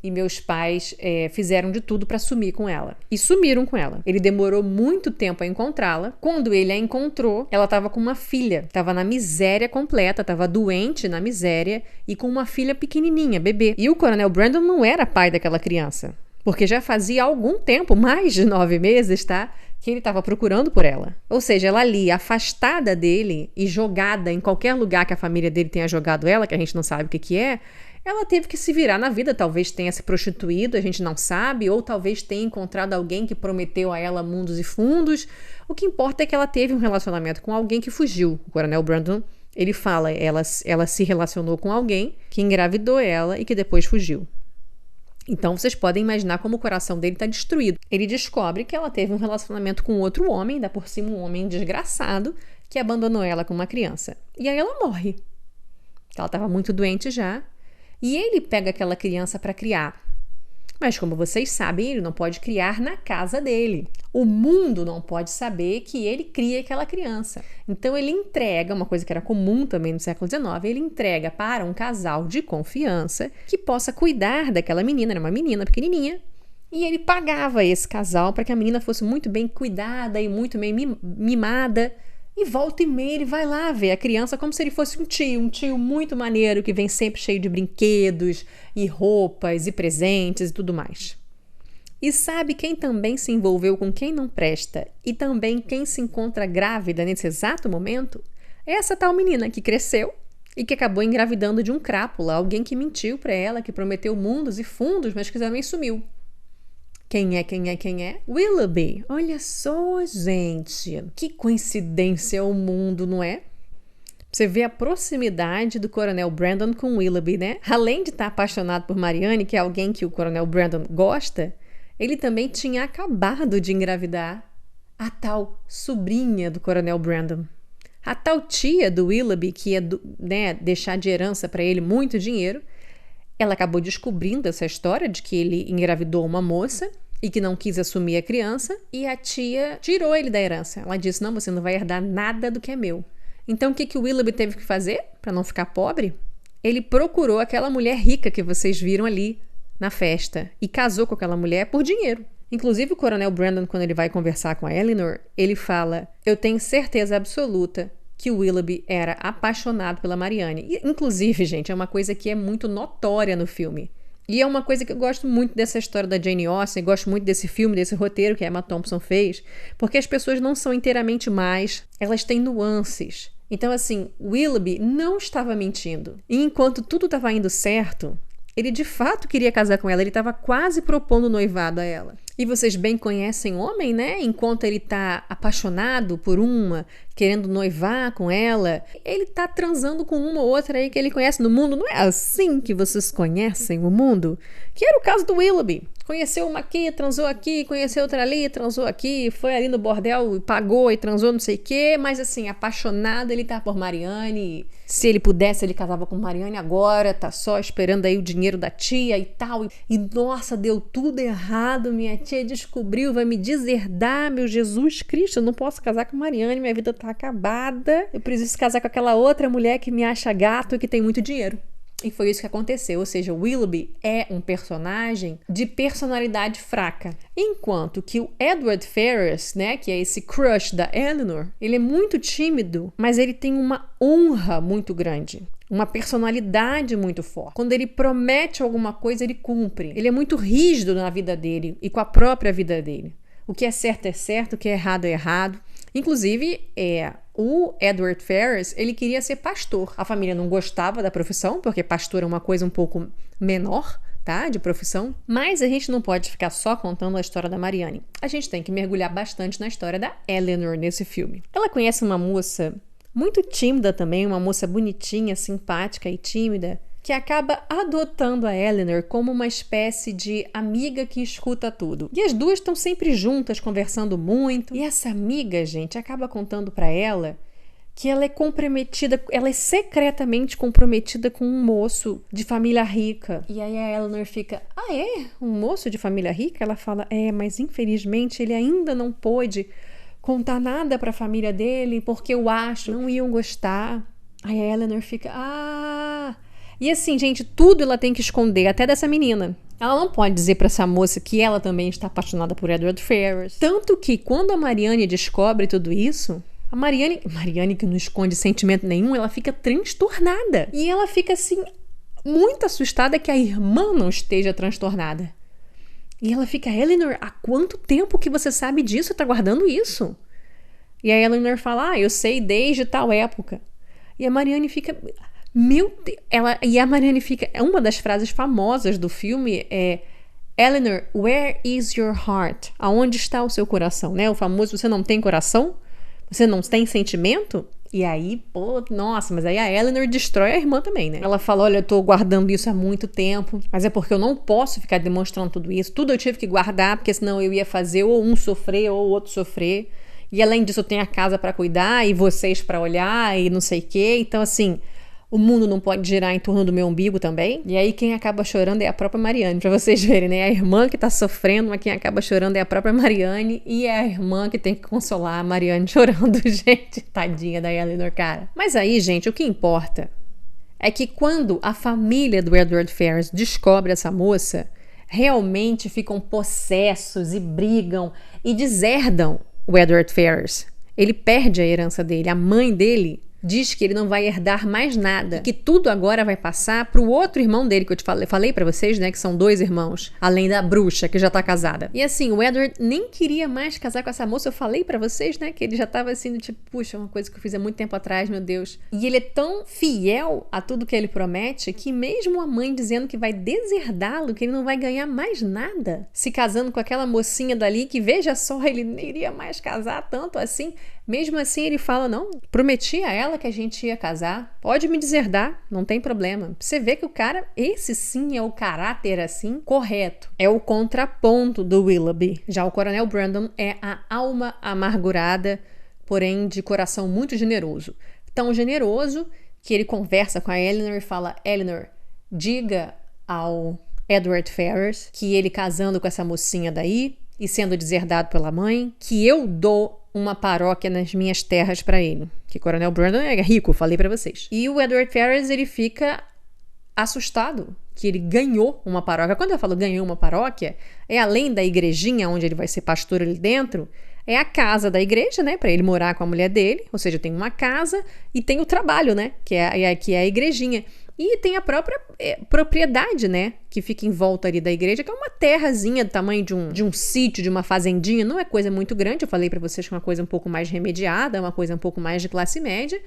E meus pais fizeram de tudo para sumir com ela. E sumiram com ela. Ele demorou muito tempo a encontrá-la. Quando ele a encontrou, ela estava com uma filha. Estava na miséria completa, estava doente na miséria e com uma filha pequenininha, bebê. E o Coronel Brandon não era pai daquela criança. Porque já fazia algum tempo, mais de 9 meses, tá? Que ele estava procurando por ela. Ou seja, ela ali, afastada dele e jogada em qualquer lugar que a família dele tenha jogado ela, que a gente não sabe o que é, ela teve que se virar na vida, talvez tenha se prostituído, a gente não sabe, ou talvez tenha encontrado alguém que prometeu a ela mundos e fundos. O que importa é que ela teve um relacionamento com alguém que fugiu. O Coronel Brandon, ele fala, ela se relacionou com alguém que engravidou ela e que depois fugiu. Então vocês podem imaginar como o coração dele está destruído. Ele descobre que ela teve um relacionamento com outro homem, ainda por cima um homem desgraçado, que abandonou ela com uma criança. E aí ela morre. Ela estava muito doente já. E ele pega aquela criança para criar. Mas como vocês sabem, ele não pode criar na casa dele. O mundo não pode saber que ele cria aquela criança. Então ele entrega, uma coisa que era comum também no século XIX, ele entrega para um casal de confiança que possa cuidar daquela menina, era uma menina pequenininha, e ele pagava esse casal para que a menina fosse muito bem cuidada e muito bem mimada. E volta e meia ele vai lá ver a criança como se ele fosse um tio muito maneiro, que vem sempre cheio de brinquedos e roupas e presentes e tudo mais. E sabe quem também se envolveu com quem não presta e também quem se encontra grávida nesse exato momento? É essa tal menina que cresceu e que acabou engravidando de um crápula, alguém que mentiu pra ela, que prometeu mundos e fundos, mas que também sumiu. Quem é? Willoughby. Olha só, gente. Que coincidência o mundo, não é? Você vê a proximidade do Coronel Brandon com Willoughby, né? Além de estar apaixonado por Marianne, que é alguém que o Coronel Brandon gosta, ele também tinha acabado de engravidar a tal sobrinha do Coronel Brandon. A tal tia do Willoughby, que ia deixar de herança para ele muito dinheiro, ela acabou descobrindo essa história de que ele engravidou uma moça e que não quis assumir a criança, e a tia tirou ele da herança. Ela disse, não, você não vai herdar nada do que é meu. Então, o que o Willoughby teve que fazer para não ficar pobre? Ele procurou aquela mulher rica que vocês viram ali na festa e casou com aquela mulher por dinheiro. Inclusive, o Coronel Brandon, quando ele vai conversar com a Eleanor, ele fala, eu tenho certeza absoluta que o Willoughby era apaixonado pela Marianne. E, inclusive, gente, é uma coisa que é muito notória no filme. E é uma coisa que eu gosto muito dessa história da Jane Austen, gosto muito desse filme, desse roteiro que a Emma Thompson fez, porque as pessoas não são inteiramente más, elas têm nuances. Então, assim, Willoughby não estava mentindo. E enquanto tudo estava indo certo, ele de fato queria casar com ela, ele estava quase propondo noivado a ela. E vocês bem conhecem homem, né? Enquanto ele tá apaixonado por uma, querendo noivar com ela, ele tá transando com uma ou outra aí que ele conhece no mundo. Não é assim que vocês conhecem o mundo? Que era o caso do Willoughby. Conheceu uma aqui, transou aqui, conheceu outra ali, transou aqui, foi ali no bordel, pagou e transou não sei o quê, mas assim, apaixonado ele tá por Marianne. Se ele pudesse, ele casava com Marianne agora, tá só esperando aí o dinheiro da tia e tal. E nossa, deu tudo errado, minha tia descobriu, vai me deserdar, meu Jesus Cristo, eu não posso casar com Marianne, minha vida tá acabada. Eu preciso casar com aquela outra mulher que me acha gato e que tem muito dinheiro. E foi isso que aconteceu, ou seja, o Willoughby é um personagem de personalidade fraca. Enquanto que o Edward Ferrars, né, que é esse crush da Eleanor, ele é muito tímido, mas ele tem uma honra muito grande. Uma personalidade muito forte. Quando ele promete alguma coisa, ele cumpre. Ele é muito rígido na vida dele e com a própria vida dele. O que é certo, o que é errado. Inclusive, o Edward Ferrars, ele queria ser pastor. A família não gostava da profissão, porque pastor é uma coisa um pouco menor, tá, de profissão. Mas a gente não pode ficar só contando a história da Marianne. A gente tem que mergulhar bastante na história da Eleanor nesse filme. Ela conhece uma moça muito tímida também, uma moça bonitinha, simpática e tímida, que acaba adotando a Eleanor como uma espécie de amiga que escuta tudo. E as duas estão sempre juntas, conversando muito. E essa amiga, gente, acaba contando para ela que ela é comprometida, ela é secretamente comprometida com um moço de família rica. E aí a Eleanor fica, um moço de família rica? Ela fala, mas infelizmente ele ainda não pôde contar nada para a família dele, porque eu acho não iam gostar. Aí a Eleanor fica, E assim, gente, tudo ela tem que esconder, até dessa menina. Ela não pode dizer pra essa moça que ela também está apaixonada por Edward Ferrars. Tanto que quando a Marianne descobre tudo isso, a Marianne que não esconde sentimento nenhum, ela fica transtornada. E ela fica assim, muito assustada que a irmã não esteja transtornada. E ela fica, Eleanor, há quanto tempo que você sabe disso? Tá guardando isso? E a Eleanor fala, eu sei desde tal época. E a Marianne fica... Meu Deus, e a Marianne fica... Uma das frases famosas do filme é Eleanor, where is your heart? Aonde está o seu coração? Né? O famoso, você não tem coração? Você não tem sentimento? E aí, mas aí a Eleanor destrói a irmã também, né? Ela fala, olha, eu tô guardando isso há muito tempo, mas é porque eu não posso ficar demonstrando tudo isso. Tudo eu tive que guardar, porque senão eu ia fazer ou um sofrer ou o outro sofrer. E além disso, eu tenho a casa pra cuidar e vocês pra olhar e não sei o quê. Então, assim... O mundo não pode girar em torno do meu umbigo também. E aí quem acaba chorando é a própria Marianne, pra vocês verem, né? A irmã que tá sofrendo, mas quem acaba chorando é a própria Marianne. E é a irmã que tem que consolar a Marianne chorando. Gente, tadinha da Eleanor, cara. Mas aí, gente, o que importa é que quando a família do Edward Ferrars descobre essa moça, realmente ficam possessos e brigam e deserdam o Edward Ferrars. Ele perde a herança dele. A mãe dele diz que ele não vai herdar mais nada, que tudo agora vai passar pro outro irmão dele, que eu falei pra vocês, né, que são 2 irmãos, além da bruxa, que já tá casada. E assim, o Edward nem queria mais casar com essa moça, eu falei pra vocês, né, que ele já tava assim, tipo, puxa, uma coisa que eu fiz há muito tempo atrás, meu Deus. E ele é tão fiel a tudo que ele promete, que mesmo a mãe dizendo que vai deserdá-lo, que ele não vai ganhar mais nada, se casando com aquela mocinha dali, que veja só, ele nem iria mais casar tanto assim. Mesmo assim, ele fala, não, prometi a ela que a gente ia casar, pode me deserdar, não tem problema. Você vê que o cara, esse sim é o caráter assim, correto. É o contraponto do Willoughby. Já o Coronel Brandon é a alma amargurada, porém de coração muito generoso. Tão generoso que ele conversa com a Eleanor e fala, Eleanor, diga ao Edward Ferrars que ele casando com essa mocinha daí e sendo deserdado pela mãe, que eu dou uma paróquia nas minhas terras pra ele. Que Coronel Brandon é rico, falei pra vocês. E o Edward Ferrars, ele fica assustado que ele ganhou uma paróquia. Quando eu falo ganhou uma paróquia, é além da igrejinha onde ele vai ser pastor ali dentro, é a casa da igreja, né, pra ele morar com a mulher dele, ou seja, tem uma casa e tem o trabalho, né, que é a igrejinha. E tem a própria propriedade, né, que fica em volta ali da igreja, que é uma terrazinha do tamanho de um sítio, de uma fazendinha. Não é coisa muito grande, eu falei pra vocês que é uma coisa um pouco mais remediada, uma coisa um pouco mais de classe média.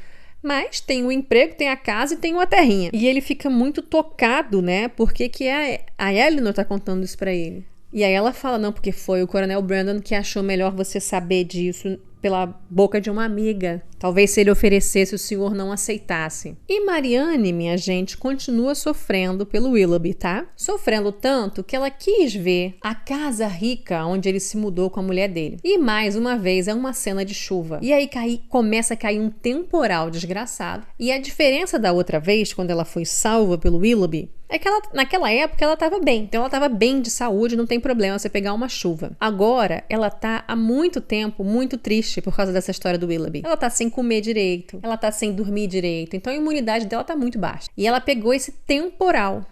Mas tem o emprego, tem a casa e tem uma terrinha. E ele fica muito tocado, né, porque que a Eleanor tá contando isso pra ele. E aí ela fala, não, porque foi o Coronel Brandon que achou melhor você saber disso pela boca de uma amiga. Talvez se ele oferecesse, o senhor não aceitasse. E Marianne, minha gente, continua sofrendo pelo Willoughby, tá? Sofrendo tanto que ela quis ver a casa rica onde ele se mudou com a mulher dele. E mais uma vez é uma cena de chuva. E aí começa a cair um temporal desgraçado. E a diferença da outra vez, quando ela foi salva pelo Willoughby, é que naquela época ela estava bem. Então ela estava bem de saúde, não tem problema você pegar uma chuva. Agora, ela tá há muito tempo muito triste por causa dessa história do Willoughby. Ela tá sem comer direito, ela tá sem dormir direito. Então a imunidade dela tá muito baixa. E ela pegou esse temporal.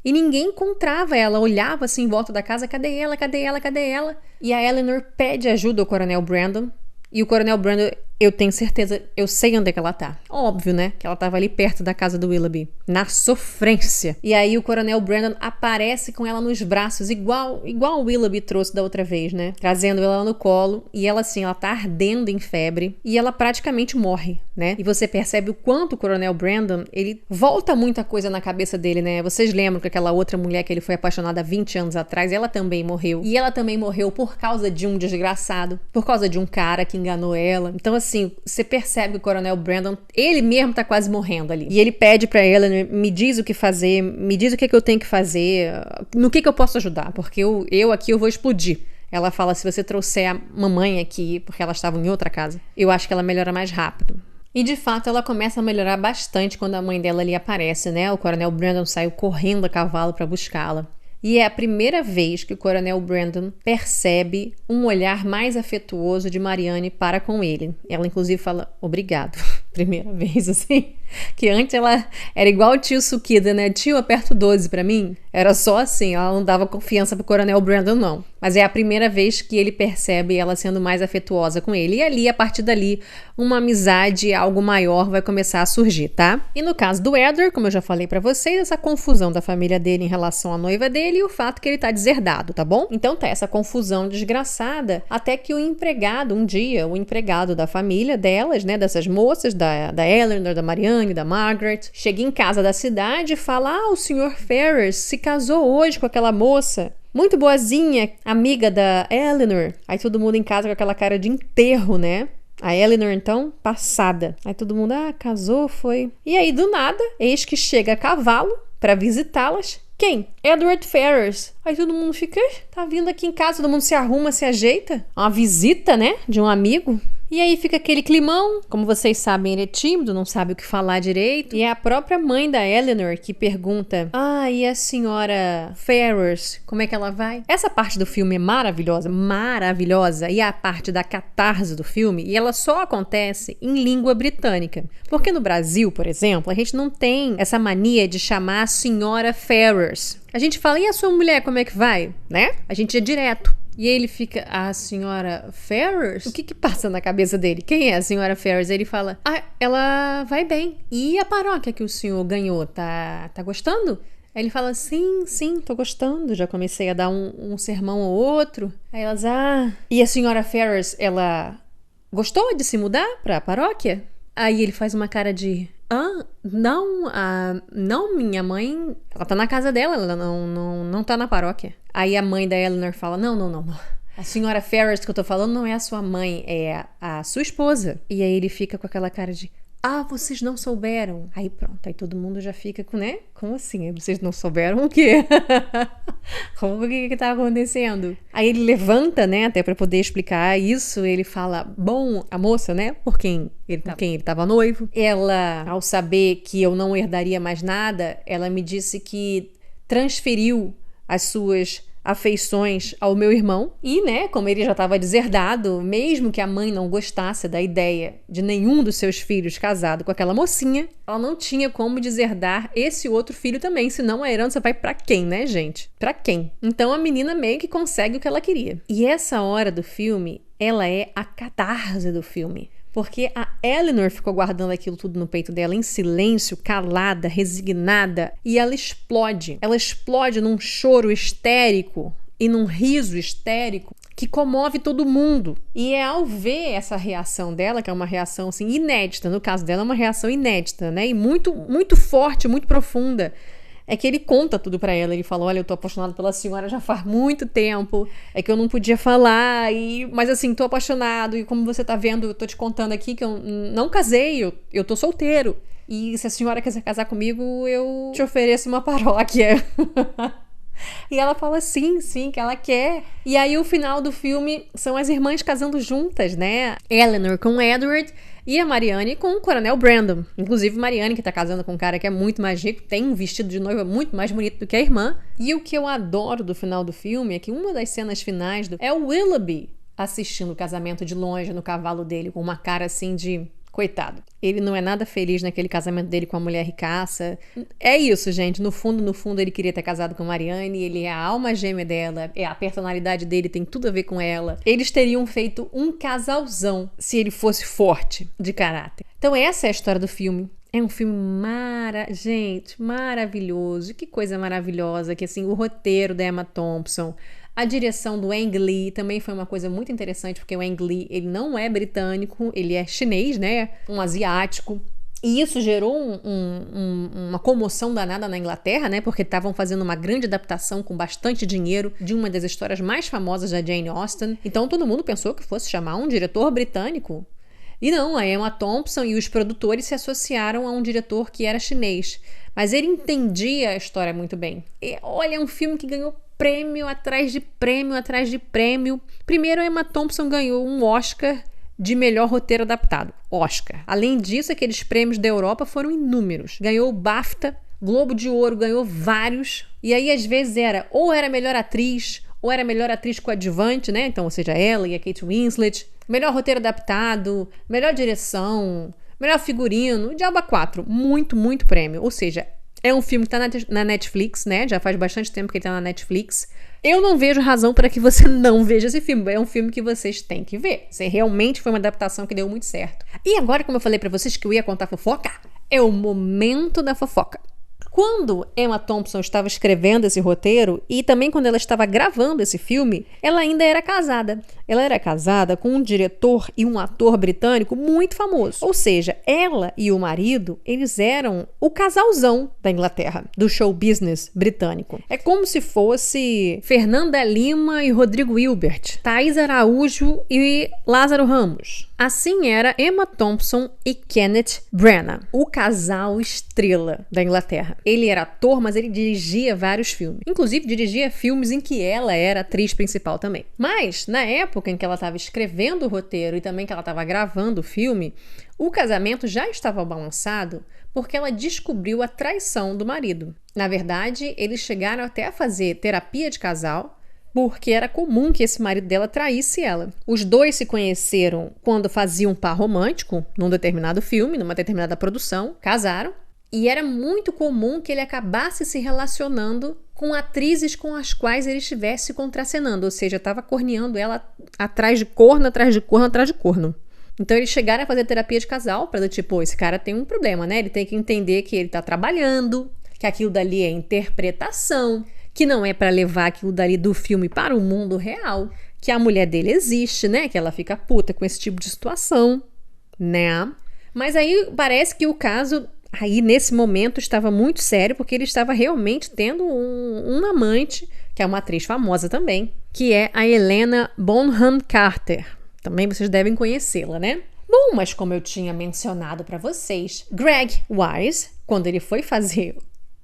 E ninguém encontrava ela, olhava assim em volta da casa, cadê ela, cadê ela, cadê ela? E a Eleanor pede ajuda ao Coronel Brandon. E o Coronel Brandon, eu tenho certeza, eu sei onde é que ela tá. Óbvio, né? Que ela tava ali perto da casa do Willoughby, na sofrência. E aí o Coronel Brandon aparece com ela nos braços, igual o Willoughby trouxe da outra vez, né? Trazendo ela no colo. E ela assim, ela tá ardendo em febre. E ela praticamente morre, né? E você percebe o quanto o Coronel Brandon, ele volta muita coisa na cabeça dele, né? Vocês lembram que aquela outra mulher que ele foi apaixonado há 20 anos atrás, ela também morreu. E ela também morreu por causa de um desgraçado, por causa de um cara que enganou ela. Então assim, você percebe que o Coronel Brandon, ele mesmo tá quase morrendo ali. E ele pede pra ela, me diz o que fazer, me diz o que eu tenho que fazer, no que eu posso ajudar, porque eu aqui eu vou explodir. Ela fala, se você trouxer a mamãe aqui, porque elas estavam em outra casa, eu acho que ela melhora mais rápido. E de fato ela começa a melhorar bastante quando a mãe dela ali aparece, né? O Coronel Brandon saiu correndo a cavalo pra buscá-la. E é a primeira vez que o Coronel Brandon percebe um olhar mais afetuoso de Marianne para com ele. Ela, inclusive, fala, obrigado. Primeira vez, assim. Que antes ela era igual o tio Sukida, né? Tio, aperta o 12 pra mim. Era só assim, ela não dava confiança pro Coronel Brandon, não. Mas é a primeira vez que ele percebe ela sendo mais afetuosa com ele. E ali, a partir dali, uma amizade, algo maior vai começar a surgir, tá? E no caso do Edward, como eu já falei pra vocês, essa confusão da família dele em relação à noiva dele e o fato que ele tá deserdado, tá bom? Então tá essa confusão desgraçada, até que o empregado, um dia, o empregado da família delas, né, dessas moças, da Eleanor, da Marianne, da Margaret, chega em casa da cidade e fala, o Sr. Ferrars se casou hoje com aquela moça, muito boazinha, amiga da Eleanor. Aí todo mundo em casa com aquela cara de enterro, né? A Eleanor, então, passada. Aí todo mundo, casou, foi. E aí, do nada, eis que chega a cavalo pra visitá-las. Quem? Edward Ferrars. Aí todo mundo fica, tá vindo aqui em casa, todo mundo se arruma, se ajeita. Uma visita, né, de um amigo. E aí fica aquele climão, como vocês sabem, ele é tímido, não sabe o que falar direito. E é a própria mãe da Eleanor que pergunta, e a senhora Ferrars, como é que ela vai? Essa parte do filme é maravilhosa, maravilhosa, e é a parte da catarse do filme, e ela só acontece em língua britânica. Porque no Brasil, por exemplo, a gente não tem essa mania de chamar a senhora Ferrars. A gente fala, e a sua mulher, como é que vai? Né? A gente é direto. E ele fica, a senhora Ferrers? O que passa na cabeça dele? Quem é a senhora Ferrers? Ele fala, ela vai bem. E a paróquia que o senhor ganhou, tá gostando? Aí ele fala, sim, tô gostando. Já comecei a dar um sermão ou outro. Aí elas, E a senhora Ferrers, ela gostou de se mudar pra paróquia? Aí ele faz uma cara de... não, minha mãe, ela tá na casa dela, ela não tá na paróquia. Aí a mãe da Eleanor fala, não. A senhora Ferrers que eu tô falando não é a sua mãe, é a sua esposa. E aí ele fica com aquela cara de, vocês não souberam. Aí pronto, aí todo mundo já fica com, né? Como assim? Vocês não souberam o quê? O que tá acontecendo? Aí ele levanta, né, até pra poder explicar isso. Ele fala, bom, a moça, né, por quem ele tava noivo. Ela, ao saber que eu não herdaria mais nada, ela me disse que transferiu as suas afeições ao meu irmão. E, né, como ele já estava deserdado, mesmo que a mãe não gostasse da ideia de nenhum dos seus filhos casado com aquela mocinha, ela não tinha como deserdar esse outro filho também, senão a herança vai pra quem, né, gente? Pra quem? Então a menina meio que consegue o que ela queria. E essa hora do filme, ela é a catarse do filme. Porque a Eleanor ficou guardando aquilo tudo no peito dela em silêncio, calada, resignada, e ela explode. Ela explode num choro histérico e num riso histérico que comove todo mundo. E é ao ver essa reação dela, que é uma reação assim inédita, no caso dela é uma reação inédita, né? E muito, muito forte, muito profunda. É que ele conta tudo pra ela. Ele fala, olha, eu tô apaixonado pela senhora já faz muito tempo. É que eu não podia falar, mas assim, tô apaixonado. E como você tá vendo, eu tô te contando aqui que eu não casei, eu tô solteiro. E se a senhora quiser casar comigo, eu te ofereço uma paróquia. E ela fala sim, que ela quer. E aí o final do filme são as irmãs casando juntas, né? Eleanor com Edward e a Marianne com o Coronel Brandon. Inclusive Marianne, que tá casando com um cara que é muito mais rico, tem um vestido de noiva muito mais bonito do que a irmã. E o que eu adoro do final do filme é que uma das cenas finais é o Willoughby assistindo o casamento de longe no cavalo dele, com uma cara assim de... Coitado. Ele não é nada feliz naquele casamento dele com a mulher ricaça. É isso, gente. No fundo, ele queria ter casado com a Marianne. Ele é a alma gêmea dela. A personalidade dele tem tudo a ver com ela. Eles teriam feito um casalzão se ele fosse forte de caráter. Então essa é a história do filme. É um filme gente, maravilhoso. Que coisa maravilhosa. Que assim, o roteiro da Emma Thompson... A direção do Ang Lee também foi uma coisa muito interessante, porque o Ang Lee, ele não é britânico, ele é chinês, né? Um asiático. E isso gerou uma comoção danada na Inglaterra, né? Porque estavam fazendo uma grande adaptação com bastante dinheiro de uma das histórias mais famosas da Jane Austen. Então todo mundo pensou que fosse chamar um diretor britânico. E não, a Emma Thompson e os produtores se associaram a um diretor que era chinês. Mas ele entendia a história muito bem. E, olha, é um filme que ganhou prêmio atrás de prêmio atrás de prêmio. Primeiro, a Emma Thompson ganhou um Oscar de melhor roteiro adaptado. Oscar. Além disso, aqueles prêmios da Europa foram inúmeros. Ganhou o BAFTA, Globo de Ouro, ganhou vários. E aí, às vezes, era melhor atriz, ou era melhor atriz coadjuvante, né? Então, ou seja, ela e a Kate Winslet. Melhor roteiro adaptado, melhor direção, melhor figurino, Diaba 4. Muito, muito prêmio. Ou seja, é um filme que tá na Netflix, né? Já faz bastante tempo que ele tá na Netflix. Eu não vejo razão para que você não veja esse filme. É um filme que vocês têm que ver. Isso realmente foi uma adaptação que deu muito certo. E agora, como eu falei para vocês que eu ia contar fofoca, é o momento da fofoca. Quando Emma Thompson estava escrevendo esse roteiro e também quando ela estava gravando esse filme, ela ainda era casada. Ela era casada com um diretor e um ator britânico muito famoso. Ou seja, ela e o marido, eles eram o casalzão da Inglaterra, do show business britânico. É como se fosse Fernanda Lima e Rodrigo Hilbert, Thaís Araújo e Lázaro Ramos. Assim era Emma Thompson e Kenneth Branagh, o casal estrela da Inglaterra. Ele era ator, mas ele dirigia vários filmes. Inclusive, dirigia filmes em que ela era atriz principal também. Mas, na época em que ela estava escrevendo o roteiro e também que ela estava gravando o filme, o casamento já estava balançado porque ela descobriu a traição do marido. Na verdade, eles chegaram até a fazer terapia de casal, porque era comum que esse marido dela traísse ela. Os dois se conheceram quando faziam um par romântico, num determinado filme, numa determinada produção, casaram, e era muito comum que ele acabasse se relacionando com atrizes com as quais ele estivesse contracenando, ou seja, estava corneando ela atrás de corno, atrás de corno, atrás de corno. Então eles chegaram a fazer terapia de casal para do tipo, esse cara tem um problema, né? Ele tem que entender que ele tá trabalhando, que aquilo dali é interpretação, que não é para levar aquilo dali do filme para o mundo real, que a mulher dele existe, né? Que ela fica puta com esse tipo de situação, né? Mas aí parece que o caso aí nesse momento estava muito sério, porque ele estava realmente tendo um amante, que é uma atriz famosa também, que é a Helena Bonham Carter. Também vocês devem conhecê-la, né? Bom, mas como eu tinha mencionado para vocês, Greg Wise, quando ele foi fazer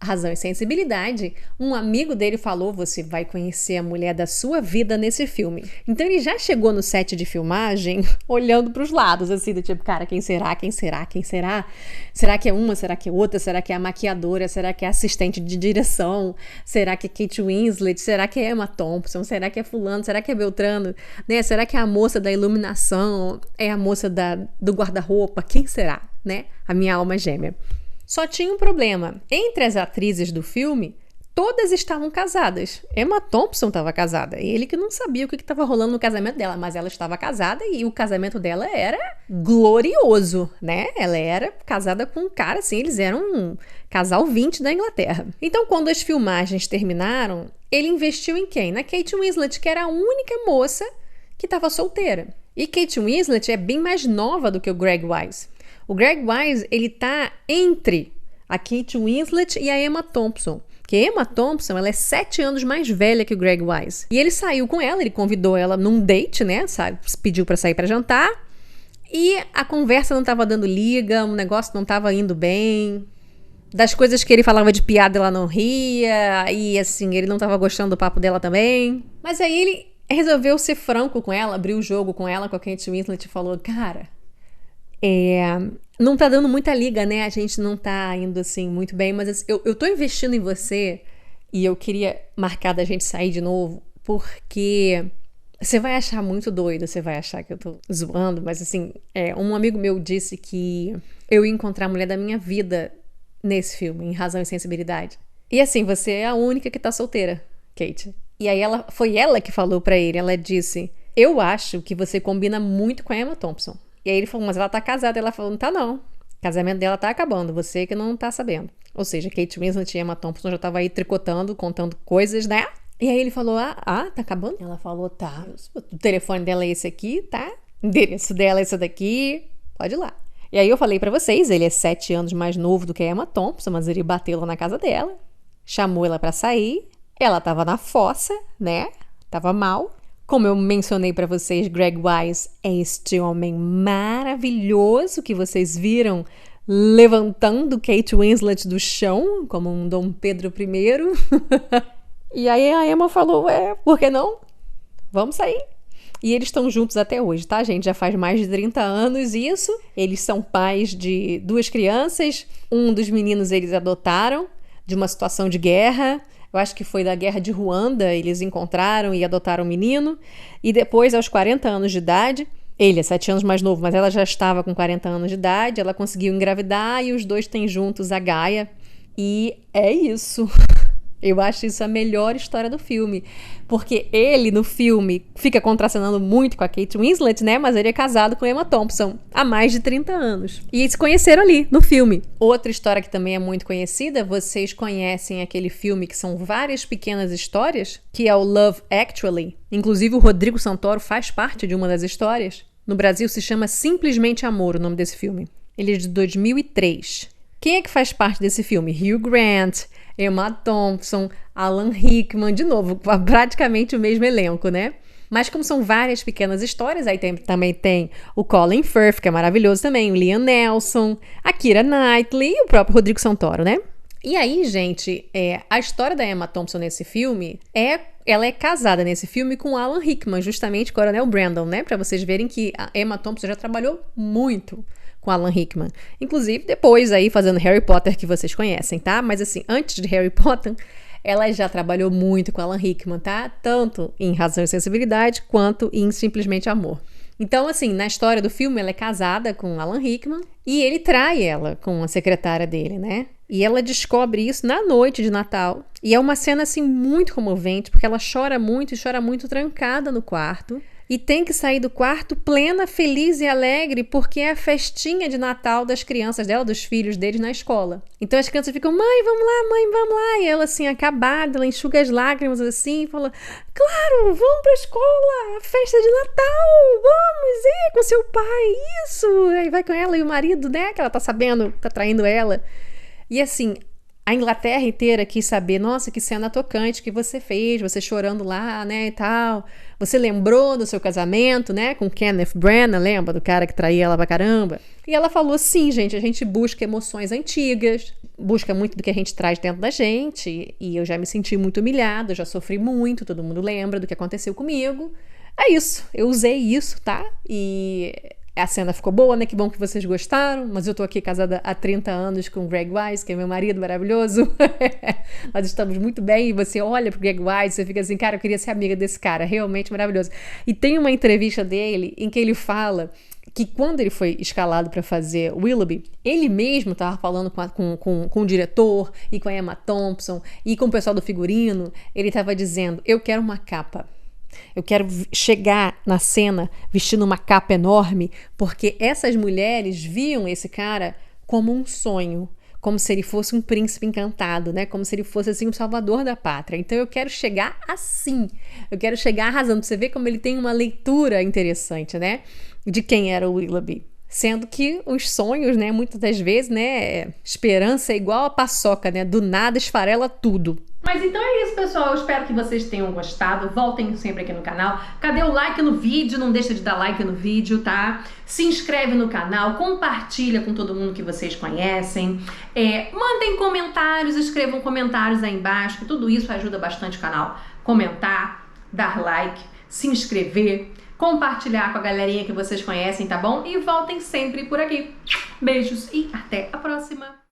Razão e Sensibilidade, um amigo dele falou, você vai conhecer a mulher da sua vida nesse filme. Então ele já chegou no set de filmagem olhando para os lados, assim, do tipo, cara, quem será, quem será, quem será? Será que é uma, será que é outra? Será que é a maquiadora? Será que é a assistente de direção? Será que é Kate Winslet? Será que é Emma Thompson? Será que é fulano? Será que é Beltrano? Né? Será que é a moça da iluminação? É a moça do guarda-roupa? Quem será? Né? A minha alma gêmea. Só tinha um problema. Entre as atrizes do filme, todas estavam casadas. Emma Thompson estava casada. Ele que não sabia o que estava rolando no casamento dela, mas ela estava casada e o casamento dela era glorioso, né? Ela era casada com um cara, assim, eles eram um casal 20 da Inglaterra. Então, quando as filmagens terminaram, ele investiu em quem? Na Kate Winslet, que era a única moça que estava solteira. E Kate Winslet é bem mais nova do que o Greg Wise. O Greg Wise, ele tá entre a Kate Winslet e a Emma Thompson. Porque a Emma Thompson, ela é 7 anos mais velha que o Greg Wise. E ele saiu com ela, ele convidou ela num date, né? Sabe? Pediu pra sair pra jantar. E a conversa não tava dando liga, o negócio não tava indo bem. Das coisas que ele falava de piada, ela não ria. E assim, ele não tava gostando do papo dela também. Mas aí ele resolveu ser franco com ela, abriu o jogo com ela, com a Kate Winslet e falou, cara... não tá dando muita liga, né? A gente não tá indo assim muito bem, mas eu tô investindo em você e eu queria marcar da gente sair de novo, porque você vai achar muito doido, você vai achar que eu tô zoando, mas assim, um amigo meu disse que eu ia encontrar a mulher da minha vida nesse filme, em Razão e Sensibilidade. E assim, você é a única que tá solteira, Kate. E aí foi ela que falou pra ele, ela disse, eu acho que você combina muito com a Emma Thompson. E aí ele falou, mas ela tá casada. Ela falou, não tá não. O casamento dela tá acabando, você que não tá sabendo. Ou seja, Kate Winslet e Emma Thompson já tava aí tricotando, contando coisas, né? E aí ele falou, tá acabando? Ela falou, tá. O telefone dela é esse aqui, tá? O endereço dela é esse daqui, pode ir lá. E aí eu falei pra vocês, ele é 7 anos mais novo do que a Emma Thompson, mas ele bateu lá na casa dela, chamou ela pra sair, ela tava na fossa, né? Tava mal. Como eu mencionei para vocês, Greg Wise é este homem maravilhoso que vocês viram levantando Kate Winslet do chão, como um Dom Pedro I. E aí a Emma falou, por que não? Vamos sair. E eles estão juntos até hoje, tá, gente? Já faz mais de 30 anos isso. Eles são pais de 2 crianças. Um dos meninos eles adotaram de uma situação de guerra. Eu acho que foi da guerra de Ruanda, eles encontraram e adotaram o menino. E depois, aos 40 anos de idade, ele é 7 anos mais novo, mas ela já estava com 40 anos de idade, ela conseguiu engravidar e os dois têm juntos a Gaia. E é isso. Eu acho isso a melhor história do filme. Porque ele, no filme, fica contracenando muito com a Kate Winslet, né? Mas ele é casado com Emma Thompson há mais de 30 anos. E eles se conheceram ali, no filme. Outra história que também é muito conhecida, vocês conhecem aquele filme que são várias pequenas histórias, que é o Love Actually. Inclusive o Rodrigo Santoro faz parte de uma das histórias. No Brasil se chama Simplesmente Amor, o nome desse filme. Ele é de 2003. Quem é que faz parte desse filme? Hugh Grant, Emma Thompson, Alan Rickman, de novo, praticamente o mesmo elenco, né? Mas como são várias pequenas histórias, aí também tem o Colin Firth, que é maravilhoso também, o Liam Neeson, a Keira Knightley e o próprio Rodrigo Santoro, né? E aí, gente, a história da Emma Thompson nesse filme ela é casada nesse filme com Alan Rickman, justamente Coronel Brandon, né? Pra vocês verem que a Emma Thompson já trabalhou muito com Alan Rickman. Inclusive, depois aí fazendo Harry Potter, que vocês conhecem, tá? Mas assim, antes de Harry Potter, ela já trabalhou muito com Alan Rickman, tá? Tanto em Razão e Sensibilidade, quanto em Simplesmente Amor. Então, assim, na história do filme, ela é casada com Alan Rickman e ele trai ela com a secretária dele, né? E ela descobre isso na noite de Natal. E é uma cena, assim, muito comovente, porque ela chora muito e chora muito trancada no quarto. E tem que sair do quarto plena, feliz e alegre, porque é a festinha de Natal das crianças dela, dos filhos deles na escola. Então as crianças ficam, mãe, vamos lá. E ela, assim, acabada, ela enxuga as lágrimas, assim, e fala, claro, vamos pra escola, a festa de Natal, vamos ir com seu pai, isso. Aí vai com ela e o marido, né, que ela tá sabendo, tá traindo ela. E assim, a Inglaterra inteira quis saber, nossa, que cena tocante que você fez, você chorando lá, né, e tal. Você lembrou do seu casamento, né, com Kenneth Branagh, lembra do cara que traía ela pra caramba? E ela falou, sim, gente, a gente busca emoções antigas, busca muito do que a gente traz dentro da gente, e eu já me senti muito humilhada, eu já sofri muito, todo mundo lembra do que aconteceu comigo. É isso, eu usei isso, tá? E a cena ficou boa, né? Que bom que vocês gostaram, mas eu tô aqui casada há 30 anos com o Greg Wise, que é meu marido maravilhoso. Nós estamos muito bem e você olha pro Greg Wise, você fica assim, cara, eu queria ser amiga desse cara, realmente maravilhoso. E tem uma entrevista dele em que ele fala que quando ele foi escalado para fazer Willoughby, ele mesmo estava falando com o diretor e com a Emma Thompson e com o pessoal do figurino, ele estava dizendo, eu quero uma capa. Eu quero chegar na cena vestindo uma capa enorme, porque essas mulheres viam esse cara como um sonho, como se ele fosse um príncipe encantado, né? Como se ele fosse assim o salvador da pátria. Então eu quero chegar assim, eu quero chegar arrasando. Você vê como ele tem uma leitura interessante, né? De quem era o Willoughby. Sendo que os sonhos, né, muitas das vezes, né, esperança é igual a paçoca, né, do nada esfarela tudo. Mas então é isso, pessoal, eu espero que vocês tenham gostado, voltem sempre aqui no canal. Cadê o like no vídeo? Não deixa de dar like no vídeo, tá? Se inscreve no canal, compartilha com todo mundo que vocês conhecem, mandem comentários, escrevam comentários aí embaixo, que tudo isso ajuda bastante o canal. Comentar, dar like, se inscrever, compartilhar com a galerinha que vocês conhecem, tá bom? E voltem sempre por aqui. Beijos e até a próxima!